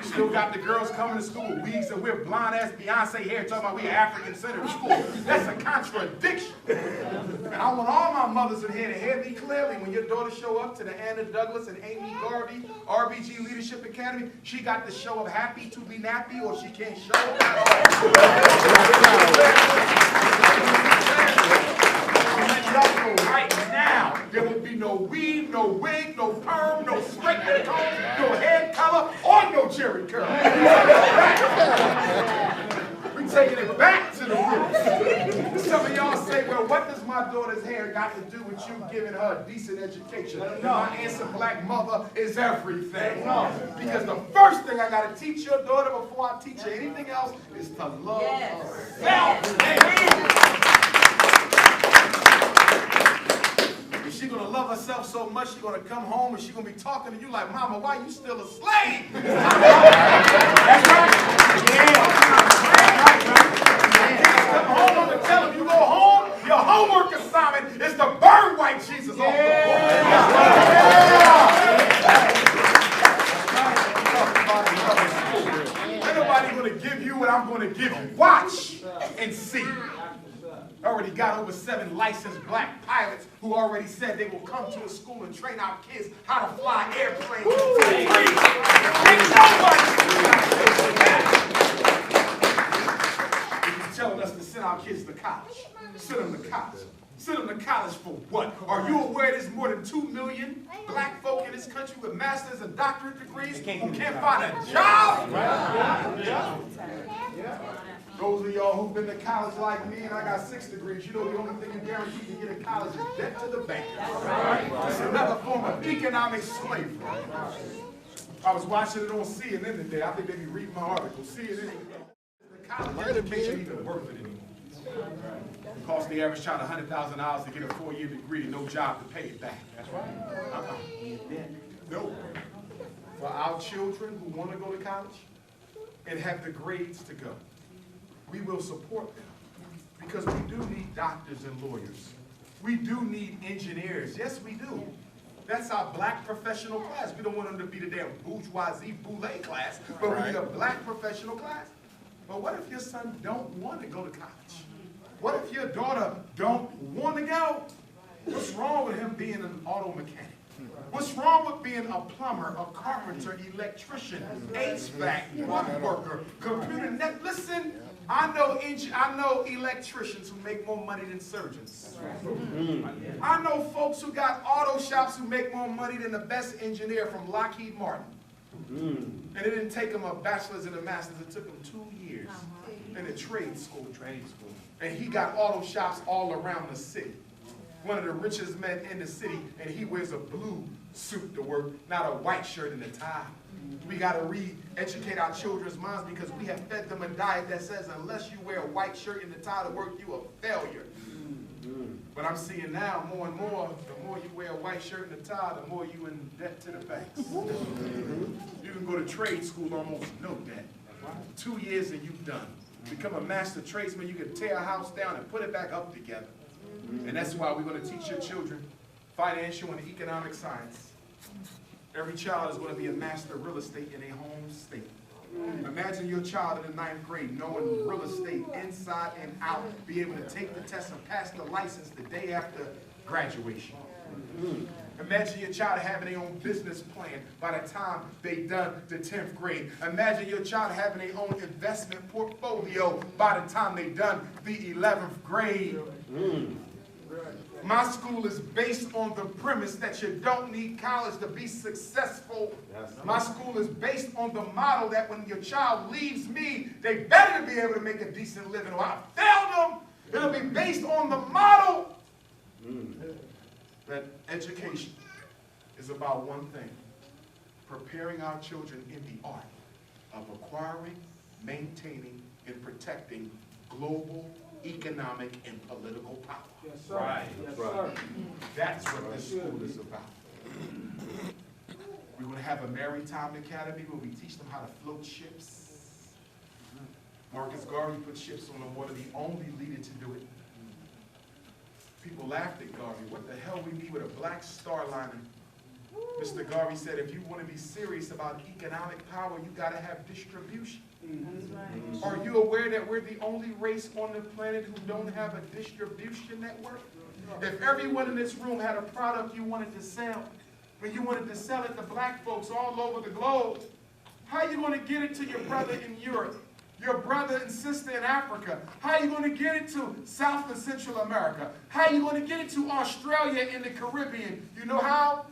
Still got the girls coming to school with wigs and we're blind-ass Beyonce hair talking about we African-centered school. That's a contradiction. And I want all my mothers in here to hear me clearly. When your daughters show up to the Anna Douglas and Amy Garvey RBG Leadership Academy, she got to show up happy to be nappy or she can't show up at all. Right now, there will be no weave, no wig, no perm, no straightening comb, no hair color, or no jerry curl. We're taking it back to the roots. Some of y'all say, well, what does my daughter's hair got to do with you giving her a decent education? My handsome black mother is everything. Because the first thing I got to teach your daughter before I teach her anything else is to love herself. She's going to love herself so much, she's going to come home and she's going to be talking to you like, "Mama, why you still a slave?" That's right. Come home, I'm going to tell him, you go home, your homework assignment is to burn white Jesus off the board. Ain't nobody going to give you what I'm going to give you. Watch and see. Already got over 7 licensed black pilots who already said they will come to a school and train our kids how to fly airplanes for free. Ain't nobody telling us to send our kids to college. Send them to college. Send them to college for what? Are you aware there's more than 2 million black folk in this country with master's and doctorate degrees who can't find a job? Those of y'all who've been to college like me and I got 6 degrees, you know the only thing you're guaranteed to get in college is debt to the bank. It's another form of economic slavery. I was watching it on CNN today. I think they be reading my article. CNN. The college education ain't even worth it anymore. It costs the average child $100,000 to get a 4-year degree and no job to pay it back. That's right. No. For our children who want to go to college and have the grades to go, we will support them because we do need doctors and lawyers. We do need engineers. Yes, we do. That's our black professional class. We don't want them to be the damn bourgeoisie boule class, but we need a black professional class. But what if your son don't want to go to college? What if your daughter don't want to go? What's wrong with him being an auto mechanic? What's wrong with being a plumber, a carpenter, electrician, HVAC, woodworker, computer net? Listen, I know electricians who make more money than surgeons. I know folks who got auto shops who make more money than the best engineer from Lockheed Martin. And it didn't take him a bachelor's and a master's. It took him 2 years in a trade school. And he got auto shops all around the city. One of the richest men in the city, and he wears a blue suit to work, not a white shirt and a tie. We got to re-educate our children's minds because we have fed them a diet that says unless you wear a white shirt and a tie to work, you a failure. But I'm seeing now more and more, the more you wear a white shirt and a tie, the more you in debt to the banks. You can go to trade school, almost no debt. 2 years and you've done. Become a master tradesman, you can tear a house down and put it back up together. And that's why we're going to teach your children financial and economic science. Every child is going to be a master of real estate in a home state. Imagine your child in the 9th grade knowing real estate inside and out, be able to take the test and pass the license the day after graduation. Imagine your child having their own business plan by the time they done the 10th grade. Imagine your child having their own investment portfolio by the time they done the 11th grade. My school is based on the premise that you don't need college to be successful. My school is based on the model that when your child leaves me, they better be able to make a decent living or I failed them. It'll be based on the model that education is about one thing: preparing our children in the art of acquiring, maintaining, and protecting global economic and political power. Yes, sir. Right. Yes, Right. sir. That's what this school is about. We're going to have a maritime academy where we teach them how to float ships. Marcus Garvey put ships on the water, the only leader to do it. People laughed at Garvey. What the hell we need with a black star liner? Mr. Garvey said, if you want to be serious about economic power, you got to have distribution. Are you aware that we're the only race on the planet who don't have a distribution network? If everyone in this room had a product you wanted to sell, and you wanted to sell it to black folks all over the globe, how are you going to get it to your brother in Europe, your brother and sister in Africa? How are you going to get it to South and Central America? How are you going to get it to Australia and the Caribbean? You know how?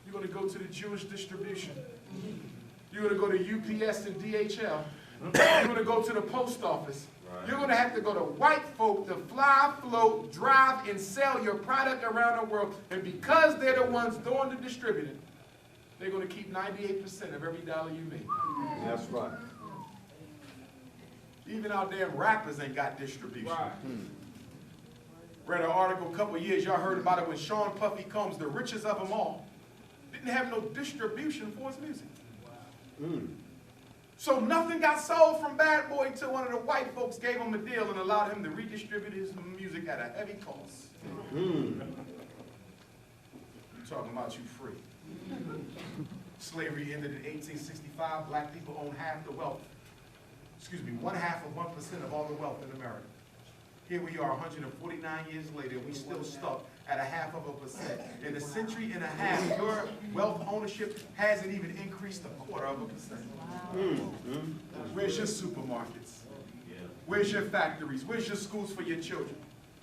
You're going to go to the Jewish distribution. You're going to go to UPS and DHL. You're going to go to the post office. Right. You're going to have to go to white folk to fly, float, drive, and sell your product around the world. And because they're the ones doing the distributing, they're going to keep 98% of every dollar you make. That's right. Even our damn rappers ain't got distribution. Right. Read an article a couple of years, y'all heard about it when Sean Puffy Combs, the richest of them all, didn't have no distribution for his music. So nothing got sold from Bad Boy until one of the white folks gave him a deal and allowed him to redistribute his music at a heavy cost. I'm talking about you free. Slavery ended in 1865. Black people own half the wealth. Excuse me, 1/2 of 1% of all the wealth in America. Here we are 149 years later, we still stuck at 0.5%. In a century and a half, your wealth ownership hasn't even increased 0.25%. Where's your supermarkets? Where's your factories? Where's your schools for your children?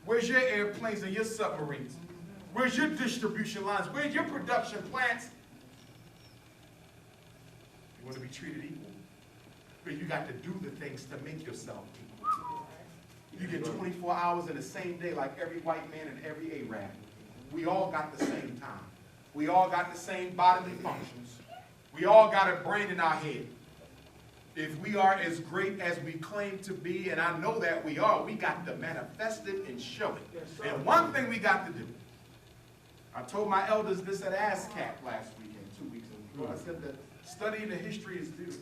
Where's your airplanes and your submarines? Where's your distribution lines? Where's your production plants? You want to be treated equal? But you got to do the things to make yourself equal. You get 24 hours in the same day like every white man and every Arab. We all got the same time. We all got the same bodily functions. We all got a brain in our head. If we are as great as we claim to be, and I know that we are, we got to manifest it and show it. Yes, and one thing we got to do, I told my elders this at ASCAP last weekend, 2 weeks ago. I said that studying the history is due.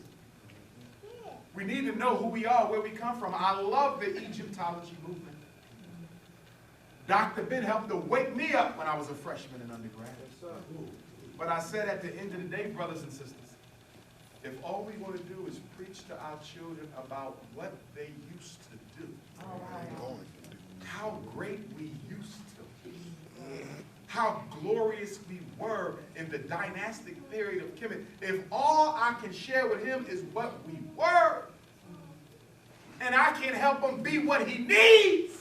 We need to know who we are, where we come from. I love the Egyptology movement. Dr. Ben helped to wake me up when I was a freshman in undergrad. But I said at the end of the day, brothers and sisters, if all we want to do is preach to our children about what they used to do, how great we used to be, how glorious we were in the dynastic period of Kemet, if all I can share with him is what we were, and I can't help him be what he needs,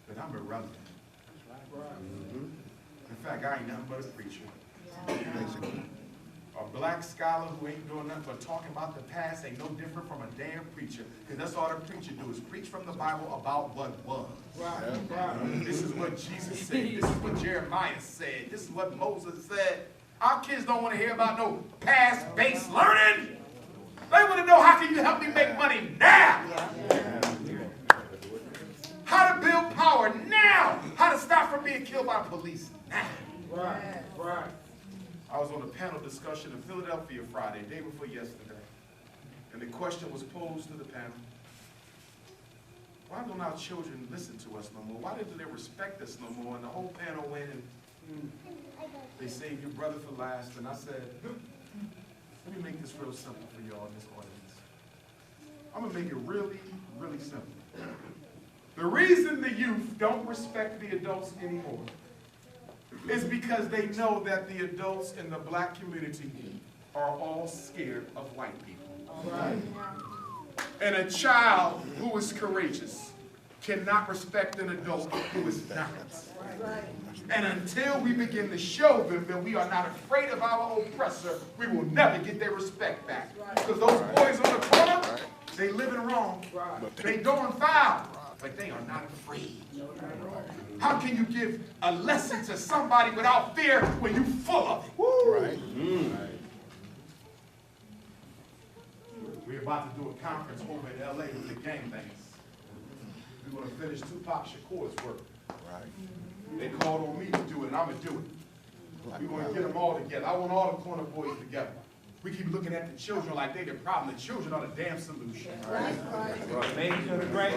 then I'm irrelevant. In fact, I ain't nothing but a preacher. A black scholar who ain't doing nothing but talking about the past ain't no different from a damn preacher. Because that's all the preacher do is preach from the Bible about what was. Right. This is what Jesus said. This is what Jeremiah said. This is what Moses said. Our kids don't want to hear about no past-based learning. They want to know, how can you help me make money now? How to build power now. How to stop from being killed by police now. Right. I was on a panel discussion in Philadelphia Friday, day before yesterday. And the question was posed to the panel, why don't our children listen to us no more? Why didn't they respect us no more? And the whole panel went and they saved your brother for last. And I said, let me make this real simple for y'all in this audience. I'm going to make it really, really simple. The reason the youth don't respect the adults anymore is because they know that the adults in the black community are all scared of white people. Right. And a child who is courageous cannot respect an adult who is not. Right. And until we begin to show them that we are not afraid of our oppressor, we will never get their respect back. Because those boys on the corner, they living wrong. They doing foul, but they are not afraid. How can you give a lesson to somebody without fear when you're full of it? Right. We're about to do a conference over in LA with the gangbangs. We're going to finish Tupac Shakur's work. Right. They called on me to do it, and I'm going to do it. We're going to get them all together. I want all the corner boys together. We keep looking at the children like they're the problem. The children are the damn solution. Right. Maybe to the great.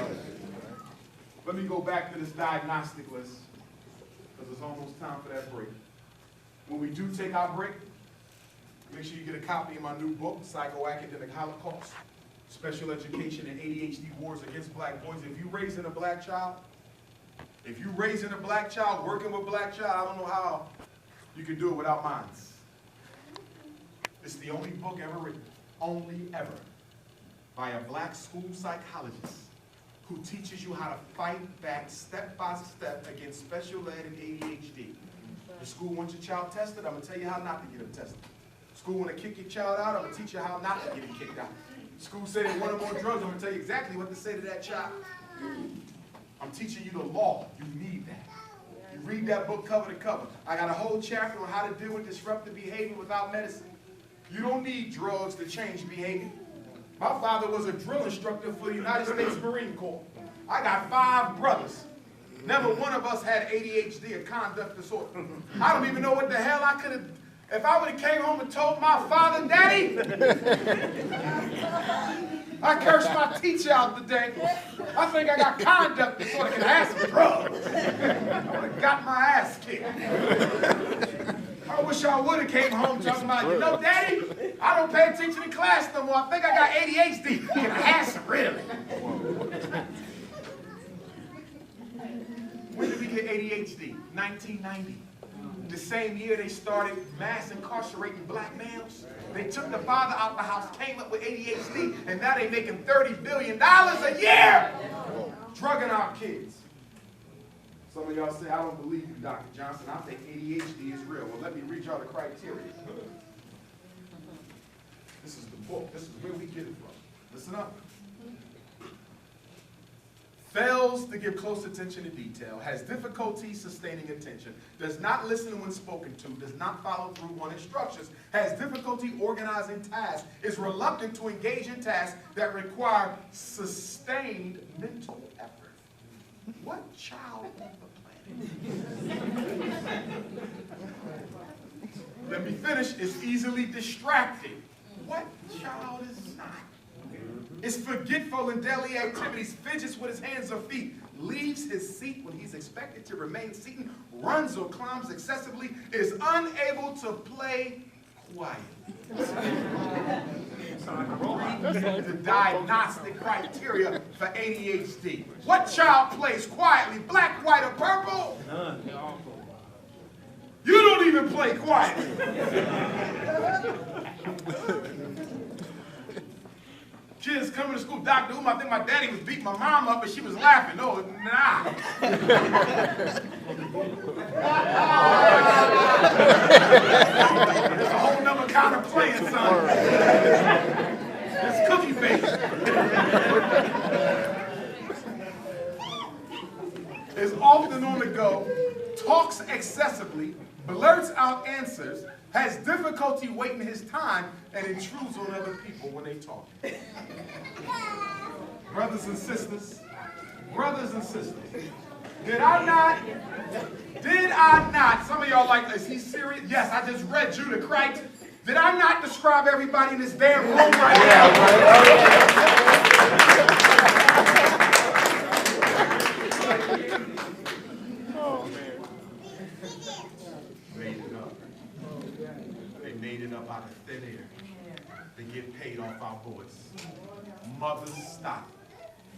Let me go back to this diagnostic list, because it's almost time for that break. When we do take our break, make sure you get a copy of my new book, Psychoacademic Holocaust, Special Education and ADHD Wars Against Black Boys. If you're raising a black child, working with black child, I don't know how you can do it without minds. It's the only book ever written, only ever, by a black school psychologist who teaches you how to fight back step by step against special ed and ADHD. The school wants your child tested, I'm going to tell you how not to get them tested. School want to kick your child out, I'm going to teach you how not to get him kicked out. School say they want more drugs, I'm going to tell you exactly what to say to that child. I'm teaching you the law. You need that. You read that book cover to cover. I got a whole chapter on how to deal with disruptive behavior without medicine. You don't need drugs to change behavior. My father was a drill instructor for the United States Marine Corps. I got 5 brothers. Never one of us had ADHD or conduct disorder. I don't even know what the hell I could have. If I would have came home and told my father, Daddy, I cursed my teacher out today. I think I got conduct disorder. Can I have some drugs? I would have got my ass kicked. I wish I would have came home talking about, you know, Daddy, I don't pay attention in class no more. I think I got ADHD. Can I have some, really? When did we get ADHD? 1990. The same year they started mass incarcerating black males. They took the father out the house, came up with ADHD, and now they making $30 billion a year drugging our kids. Some of y'all say, I don't believe you, Dr. Johnson. I think ADHD is real. Well, let me read y'all the criteria. This is the book. This is where we get it from. Listen up. Fails to give close attention to detail, has difficulty sustaining attention, does not listen when spoken to, does not follow through on instructions, has difficulty organizing tasks, is reluctant to engage in tasks that require sustained mental effort. What child on the planet? Let me finish. Is easily distracted. What child is not? Is forgetful in daily activities, fidgets with his hands or feet, leaves his seat when he's expected to remain seated, runs or climbs excessively, is unable to play quiet. The diagnostic criteria for ADHD. What child plays quietly, black, white, or purple? None. You don't even play quietly. Kids coming to school, Dr. Umar, I think my daddy was beating my mom up and she was laughing. No, nah. It's a whole nother kind of playing, son. It's cookie based. Is often on the go, talks excessively, blurts out answers, has difficulty waiting his time, and intrudes on other people when they talk. Brothers and sisters, did I not, some of y'all like, is he serious? Yes, I just read Judah Christ. Did I not describe everybody in this damn room right now? Oh, man. Made it up. They made it up out of thin air. They get paid off our boys. Mothers, stop.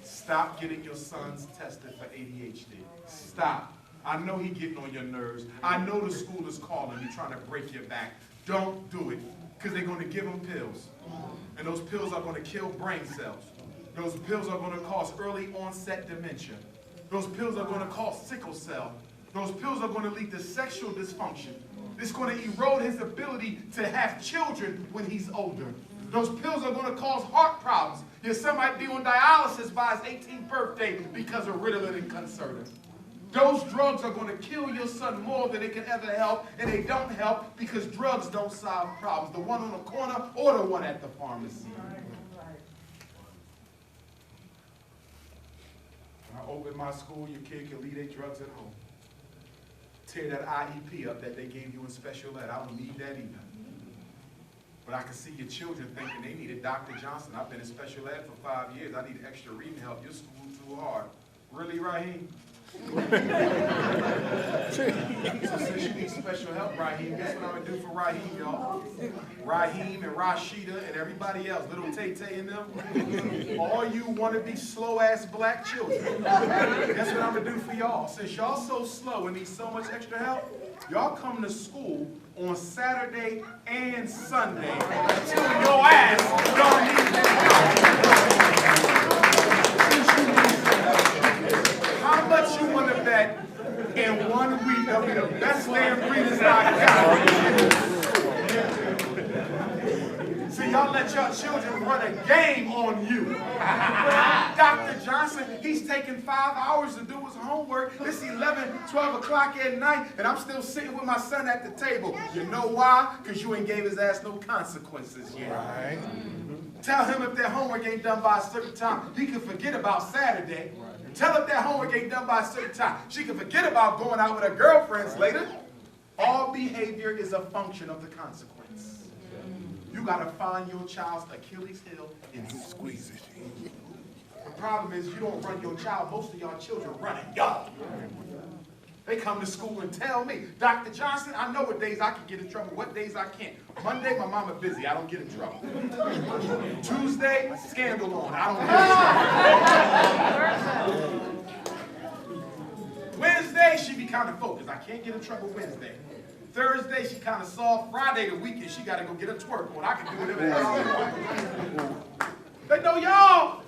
Stop getting your sons tested for ADHD. Stop. I know he's getting on your nerves. I know the school is calling you, trying to break your back. Don't do it, because they're going to give them pills. And those pills are going to kill brain cells. Those pills are going to cause early onset dementia. Those pills are going to cause sickle cell. Those pills are going to lead to sexual dysfunction. It's going to erode his ability to have children when he's older. Those pills are going to cause heart problems. Your son might be on dialysis by his 18th birthday because of Ritalin and Concerta. Those drugs are going to kill your son more than they can ever help, and they don't help because drugs don't solve problems. The one on the corner or the one at the pharmacy. When I open my school, your kid can leave their drugs at home. Tear that IEP up that they gave you in special ed. I don't need that either. But I can see your children thinking they needed Dr. Johnson. I've been in special ed for 5 years. I need extra reading help. Your school too hard. Really, Raheem? So since you need special help, Raheem, guess what I'm going to do for Raheem, y'all? Raheem and Rashida and everybody else, little Tay-Tay and them, all you want to be slow-ass black children, guess what I'm going to do for y'all? Since y'all so slow and need so much extra help, y'all come to school on Saturday and Sunday until your ass don't need help. How much you want to bet in 1 week that'll be the best damn reasons I got? See, y'all let your children run a game on you. Dr. Johnson, he's taking 5 hours to do his homework. It's 11, 12 o'clock at night, and I'm still sitting with my son at the table. You know why? Because you ain't gave his ass no consequences yet. Right. Tell him if their homework ain't done by a certain time, he can forget about Saturday. Tell her if that homework ain't done by a certain time, she can forget about going out with her girlfriends later. All behavior is a function of the consequence. You got to find your child's Achilles heel and squeeze it. The problem is you don't run your child. Most of y'all children running y'all. They come to school and tell me, Dr. Johnson, I know what days I can get in trouble, what days I can't. Monday, my mama busy. I don't get in trouble. Tuesday, scandal on. I don't get in trouble. Wednesday, she be kind of focused. I can't get in trouble Wednesday. Thursday, she kind of soft. Friday, the weekend, she got to go get a twerk on. I can do whatever else I want. They know y'all.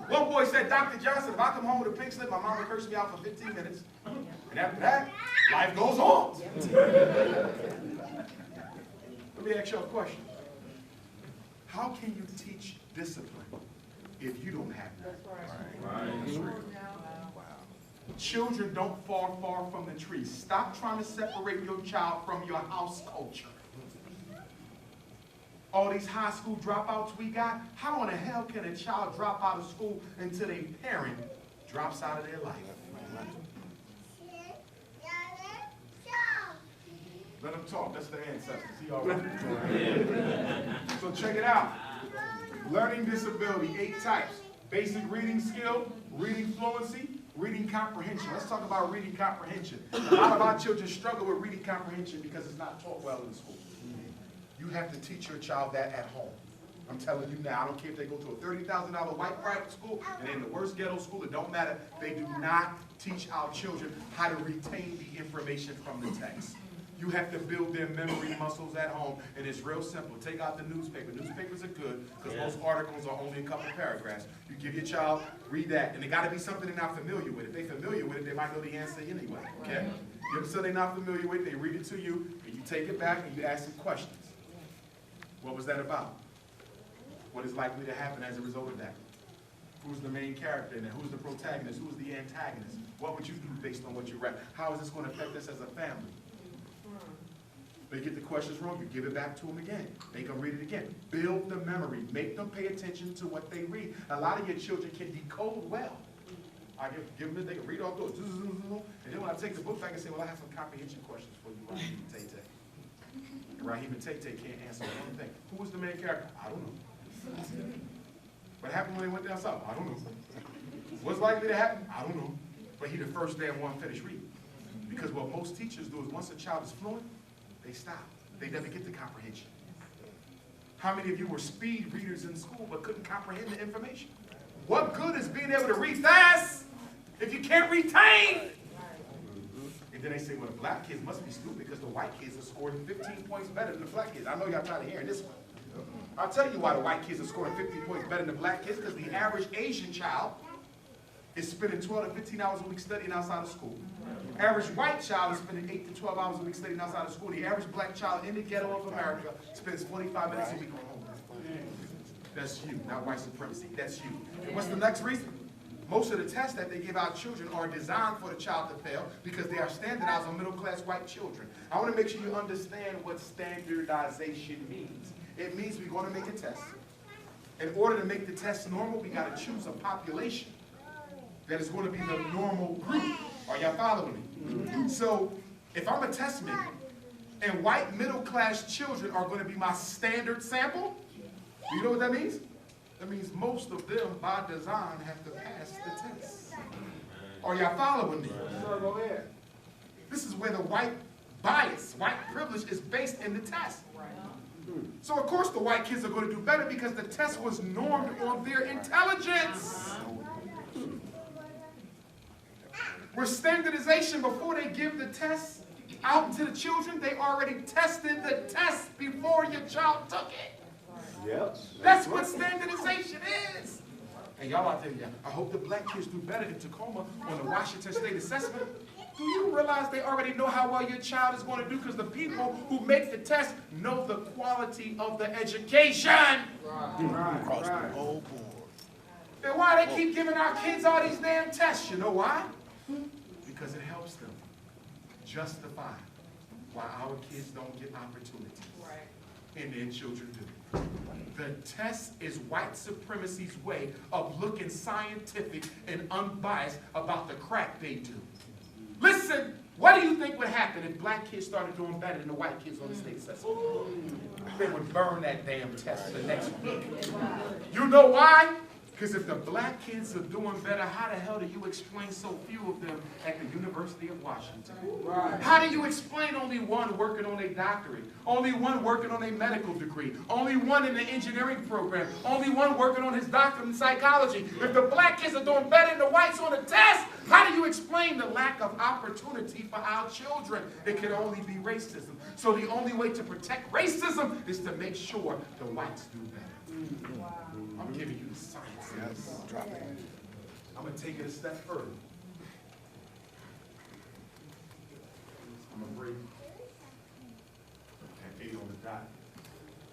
One boy said, Dr. Johnson, if I come home with a pink slip, my mama cursed me out for 15 minutes. And after that, life goes on. Let me ask you a question. How can you teach discipline if you don't have that? Right. Children don't fall far from the tree. Stop trying to separate your child from your house culture. All these high school dropouts we got, how in the hell can a child drop out of school until a parent drops out of their life? Let them talk. That's their ancestors. He all right. So check it out. Learning disability, 8 types. Basic reading skill, reading fluency, Reading comprehension. Let's talk about reading comprehension. A lot of our children struggle with reading comprehension because it's not taught well in school. You have to teach your child that at home. I'm telling you now, I don't care if they go to a $30,000 white private school and they're in the worst ghetto school, it don't matter. They do not teach our children how to retain the information from the text. You have to build their memory muscles at home, and it's real simple. Take out the newspaper. Newspapers are good because most articles are only a couple paragraphs. You give your child, read that, and it got to be something they're not familiar with. If they're familiar with it, they might know the answer anyway, okay? Give them something they're not familiar with, they read it to you, and you take it back and you ask them questions. What was that about? What is likely to happen as a result of that? Who's the main character in it? Who's the protagonist? Who's the antagonist? What would you do based on what you read? How is this going to affect us as a family? They get the questions wrong, you give it back to them again. Make them read it again. Build the memory. Make them pay attention to what they read. A lot of your children can decode well. I give them, they can read all through it. And then when I take the book back and say, well, I have some comprehension questions for you, Raheem and Tay-Tay. And Raheem and Tay-Tay can't answer one thing. Who was the main character? I don't know. What happened when they went down south? I don't know. What's likely to happen? I don't know. But he the first damn one finished reading. Because what most teachers do is once a child is fluent, they stop. They never get the comprehension. How many of you were speed readers in school but couldn't comprehend the information? What good is being able to read fast if you can't retain? And then they say, well, the black kids must be stupid because the white kids are scoring 15 points better than the black kids. I know y'all tired of hearing this one. I'll tell you why the white kids are scoring 15 points better than the black kids, because the average Asian child is spending 12 to 15 hours a week studying outside of school. The average white child is spending 8 to 12 hours a week studying outside of school. The average black child in the ghetto of America spends 45 minutes a week at home. That's you, not white supremacy. That's you. And what's the next reason? Most of the tests that they give our children are designed for the child to fail because they are standardized on middle-class white children. I want to make sure you understand what standardization means. It means we're going to make a test. In order to make the test normal, we got to choose a population that is going to be the normal group. Are y'all following me? So if I'm a test maker and white middle-class children are going to be my standard sample, do you know what that means? That means most of them, by design, have to pass the test. Are y'all following me? Sir, go ahead. This is where the white bias, white privilege is based in the test. So of course the white kids are going to do better because the test was normed on their intelligence. Where standardization, before they give the test out to the children, they already tested the test before your child took it. Yes. That's what standardization is. And y'all out there, I hope the black kids do better in Tacoma on the Washington State assessment. Do you realize they already know how well your child is going to do because the people who make the test know the quality of the education? Right. The whole board. Then why they keep giving our kids all these damn tests? You know why? Because it helps them justify why our kids don't get opportunities. And their children do. The test is white supremacy's way of looking scientific and unbiased about the crap they do. Listen, what do you think would happen if black kids started doing better than the white kids on the state assessment? They would burn that damn test the next week. You know why? Because if the black kids are doing better, how the hell do you explain so few of them at the University of Washington? Right. How do you explain only one working on a doctorate? Only one working on a medical degree? Only one in the engineering program? Only one working on his doctorate in psychology? If the black kids are doing better than the whites on the test, how do you explain the lack of opportunity for our children? It can only be racism. So the only way to protect racism is to make sure the whites do better. Wow. I'm giving you the science. Yes. Drop it. I'm going to take it a step further. I'm going to break at 8 on the dot.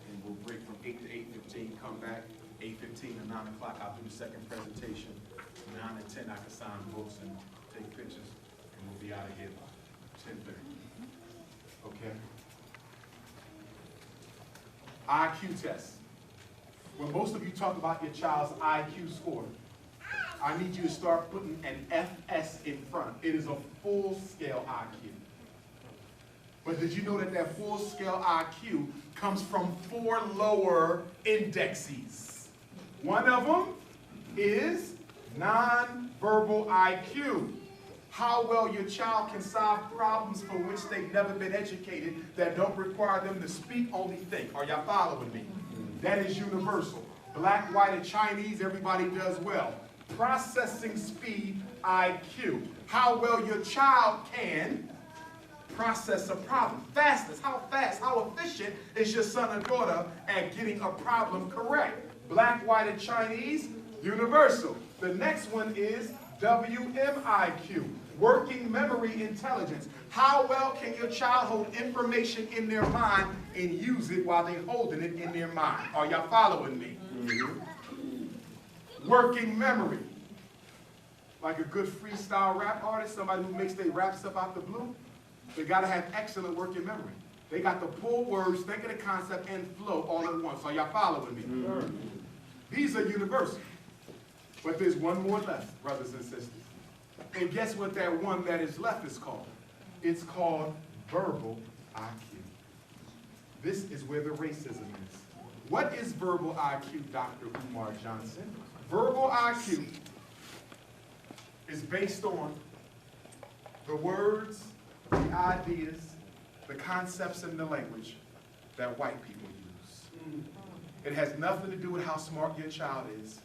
And we'll break from 8 to 8:15, come back. 8:15 to 9 o'clock, I'll do the second presentation. 9 to 10, I can sign books and take pictures. And we'll be out of here by 10:30. Okay? IQ test. When most of you talk about your child's IQ score, I need you to start putting an FS in front. It is a full-scale IQ. But did you know that that full-scale IQ comes from 4 lower indexes? One of them is non Verbal IQ. How well your child can solve problems for which they've never been educated that don't require them to speak, only think. Are y'all following me? That is universal. Black, white, and Chinese, everybody does well. Processing speed, IQ. How well your child can process a problem. Fastness, how fast, how efficient is your son or daughter at getting a problem correct? Black, white, and Chinese, universal. The next one is WMIQ, working memory intelligence. How well can your child hold information in their mind and use it while they're holding it in their mind? Are y'all following me? Working memory. Like a good freestyle rap artist, somebody who makes their raps up out the blue, they gotta have excellent working memory. They got to pull words, think of the concept, and flow all at once. Are y'all following me? These are universal. But there's one more left, brothers and sisters. And guess what that one that is left is called? It's called verbal IQ. This is where the racism is. What is verbal IQ, Dr. Umar Johnson? Verbal IQ is based on the words, the ideas, the concepts, and the language that white people use. It has nothing to do with how smart your child is.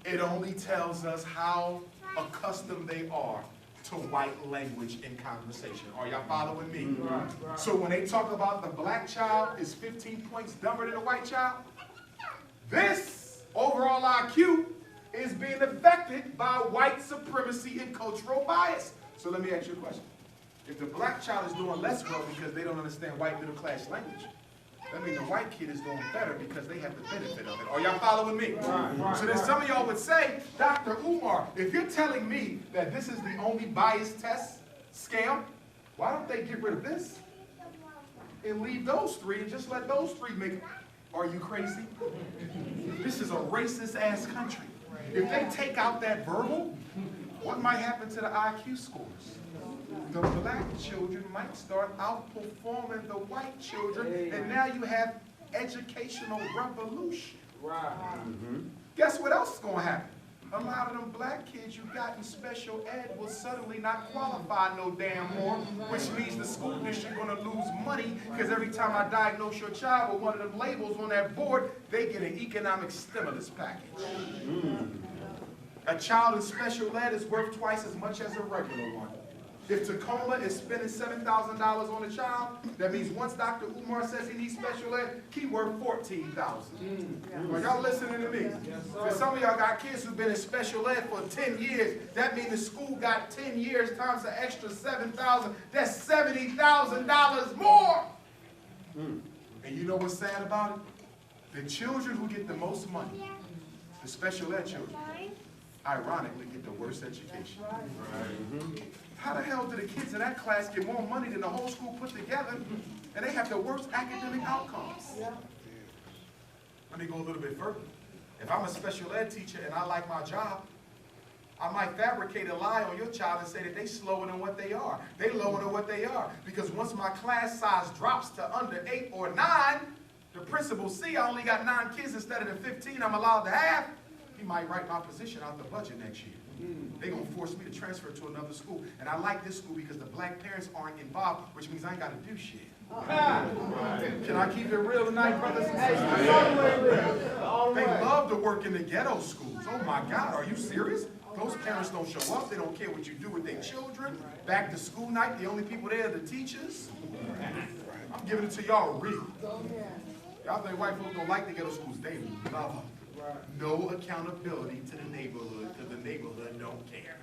It only tells us how accustomed they are to white language in conversation. Are y'all following me? Right. So when they talk about the black child is 15 points dumber than a white child, this overall IQ is being affected by white supremacy and cultural bias. So let me ask you a question. If the black child is doing less well because they don't understand white middle class language, that means the white kid is doing better because they have the benefit of it. Are y'all following me? So then some of y'all would say, Dr. Umar, if you're telling me that this is the only bias test scale, why don't they get rid of this and leave those three and just let those three make it? Are you crazy? This is a racist-ass country. If they take out that verbal, what might happen to the IQ scores? The black children might start outperforming the white children, and now you have educational revolution. Right. Guess what else is going to happen? A lot of them black kids you got in special ed will suddenly not qualify no damn more, which means the school district going to lose money because every time I diagnose your child with one of them labels on that board, they get an economic stimulus package. A child in special ed is worth twice as much as a regular one. If Tacoma is spending $7,000 on a child, that means once Dr. Umar says he needs special ed, he worth $14,000. Are y'all listening to me? For some of y'all got kids who've been in special ed for 10 years. That means the school got 10 years times the extra $7,000. That's $70,000 more. And you know what's sad about it? The children who get the most money, the special ed children, ironically get the worst education. How the hell do the kids in that class get more money than the whole school put together, and they have the worst academic outcomes? Let me go a little bit further. If I'm a special ed teacher and I like my job, I might fabricate a lie on your child and say that they slower than what they are. They lower than what they are. Because once my class size drops to under 8 or 9, the principal see I only got 9 kids instead of the 15 I'm allowed to have. He might write my position out the budget next year. They're going to force me to transfer to another school. And I like this school because the black parents aren't involved, which means I ain't got to do shit. Can I keep it real tonight, brothers and sisters? They love to work in the ghetto schools. Oh my God, are you serious? Those parents don't show up. They don't care what you do with their children. Back to school night, the only people there are the teachers. I'm giving it to y'all real. Y'all think white folks don't like the ghetto schools? They love them. No accountability to the neighborhood because the neighborhood don't care.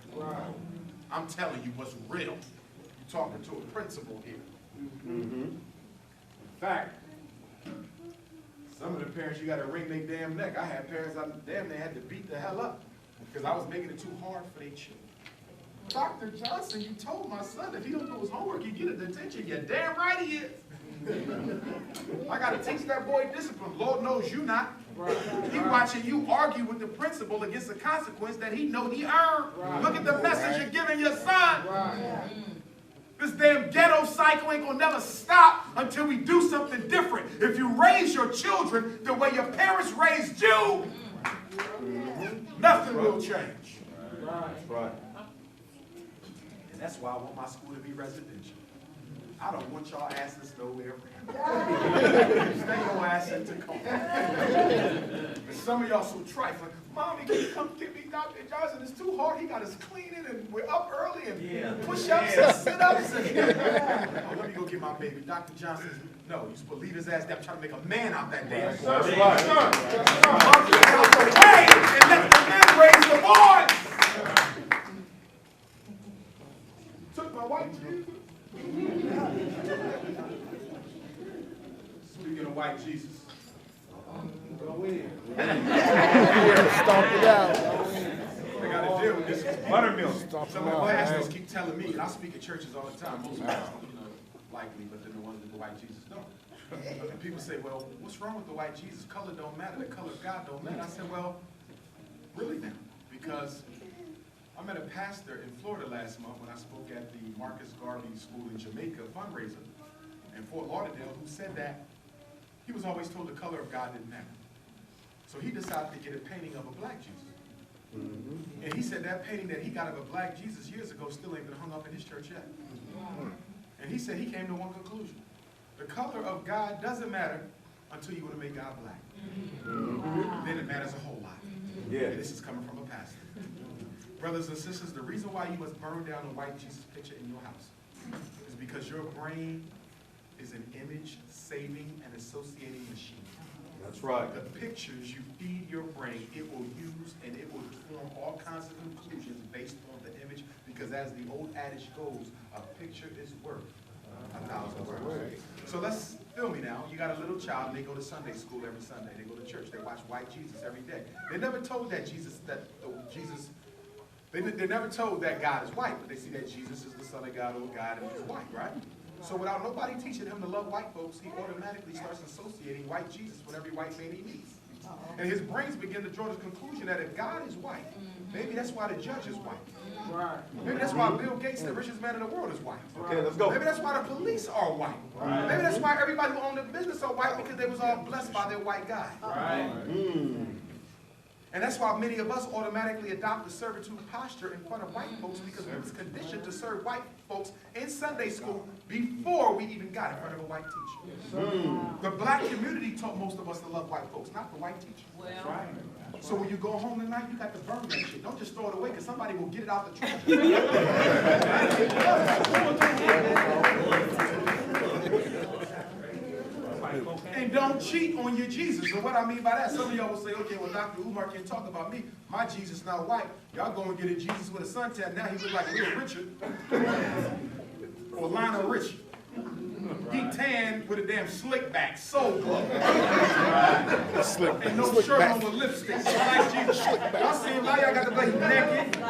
I'm telling you what's real. You're talking to a principal here. In fact, some of the parents, you got to wring their damn neck. I had parents, damn, they had to beat the hell up because I was making it too hard for their children. Dr. Johnson, you told my son if he don't do his homework, he get a detention. You're damn right he is. I got to teach that boy discipline. Lord knows you not. He watching you argue with the principal against the consequence that he know he earned. Look at the message you're giving your son. This damn ghetto cycle ain't gonna never stop until we do something different. If you raise your children the way your parents raised you, nothing will change. That's right. And that's why I want my school to be residential. I don't want y'all asses nowhere around. Stay your ass in Tacoma. And some of y'all so trifling. Mommy, can you come get me Dr. Johnson? It's too hard. He got us cleaning and we're up early and push-ups and sit-ups. And oh, let me go get my baby. Dr. Johnson, no, you supposed to leave his ass there. I'm trying to make a man out that damn boy. That's right. Get out the way and let the men raise the boys. Took my white Jesus. Speaking of white Jesus. Go in. Stomp it out. I got to deal with this. Buttermilk. Some of the pastors keep telling me, and I speak at churches all the time. Most pastors, like me, but then the ones with the white Jesus don't. And people say, well, what's wrong with the white Jesus? Color don't matter. The color of God don't matter. I said, well, really now? Because I met a pastor in Florida last month when I spoke at the Marcus Garvey School in Jamaica fundraiser in Fort Lauderdale, who said that he was always told the color of God didn't matter. So he decided to get a painting of a black Jesus. And he said that painting that he got of a black Jesus years ago still ain't been hung up in his church yet. And he said he came to one conclusion. The color of God doesn't matter until you want to make God black. Then it matters a whole lot. Yeah. And this is coming from a pastor. Brothers and sisters, the reason why you must burn down the white Jesus picture in your house is because your brain is an image-saving and associating machine. That's right. The pictures you feed your brain, it will use and it will form all kinds of conclusions based on the image, because as the old adage goes, a picture is worth 1,000 words. So let's feel me now. You got a little child and they go to Sunday school every Sunday. They go to church. They watch white Jesus every day. They never told that they're never told that God is white, but they see that Jesus is the Son of God or God and he's white, right? So without nobody teaching him to love white folks, he automatically starts associating white Jesus with every white man he meets. And his brains begin to draw the conclusion that if God is white, maybe that's why the judge is white. Right. Maybe that's why Bill Gates, the richest man in the world, is white. Okay, let's go. Maybe that's why the police are white. Maybe that's why everybody who owned a business are white, because they was all blessed by their white guy. Right. And that's why many of us automatically adopt the servitude posture in front of white folks, because we was conditioned to serve white folks in Sunday school before we even got in front of a white teacher. The black community taught most of us to love white folks, not the white teacher. That's right. So when you go home tonight, you got to burn that shit. Don't just throw it away, because somebody will get it out the trash. And don't cheat on your Jesus. And what I mean by that, some of y'all will say, okay, well, Dr. Umar can't talk about me. My Jesus not white. Y'all go and get a Jesus with a suntan. Now he look like Little Richard. Or Lionel Richie. He tan with a damn slick back. So good. And no shirt on with lipstick. So like Jesus. Y'all see him now, y'all got to play naked.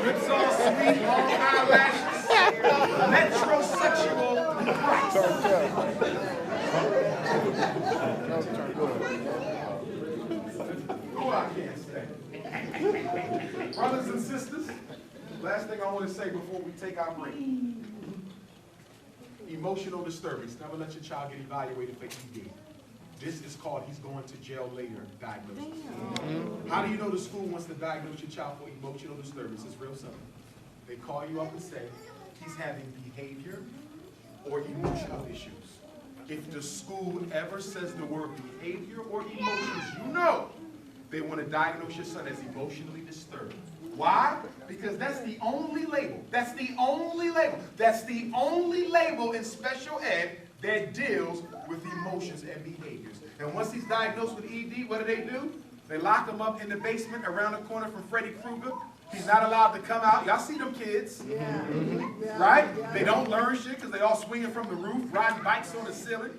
Lips all sweet, long eyelashes. Metrosexual Christ. Oh, I can't say. Brothers and sisters, last thing I want to say before we take our break. Emotional disturbance. Never let your child get evaluated for ED. This is called he's going to jail later diagnosis. How do you know the school wants to diagnose your child for emotional disturbance? It's real simple. They call you up and say, he's having behavior or emotional issues. If the school ever says the word behavior or emotions, you know they want to diagnose your son as emotionally disturbed. Why? Because that's the only label. That's the only label. That's the only label in special ed that deals with emotions and behaviors. And once he's diagnosed with ED, what do? They lock him up in the basement around the corner from Freddy Krueger. He's not allowed to come out. Y'all see them kids, right? They don't learn shit because they all swinging from the roof, riding bikes on the ceiling.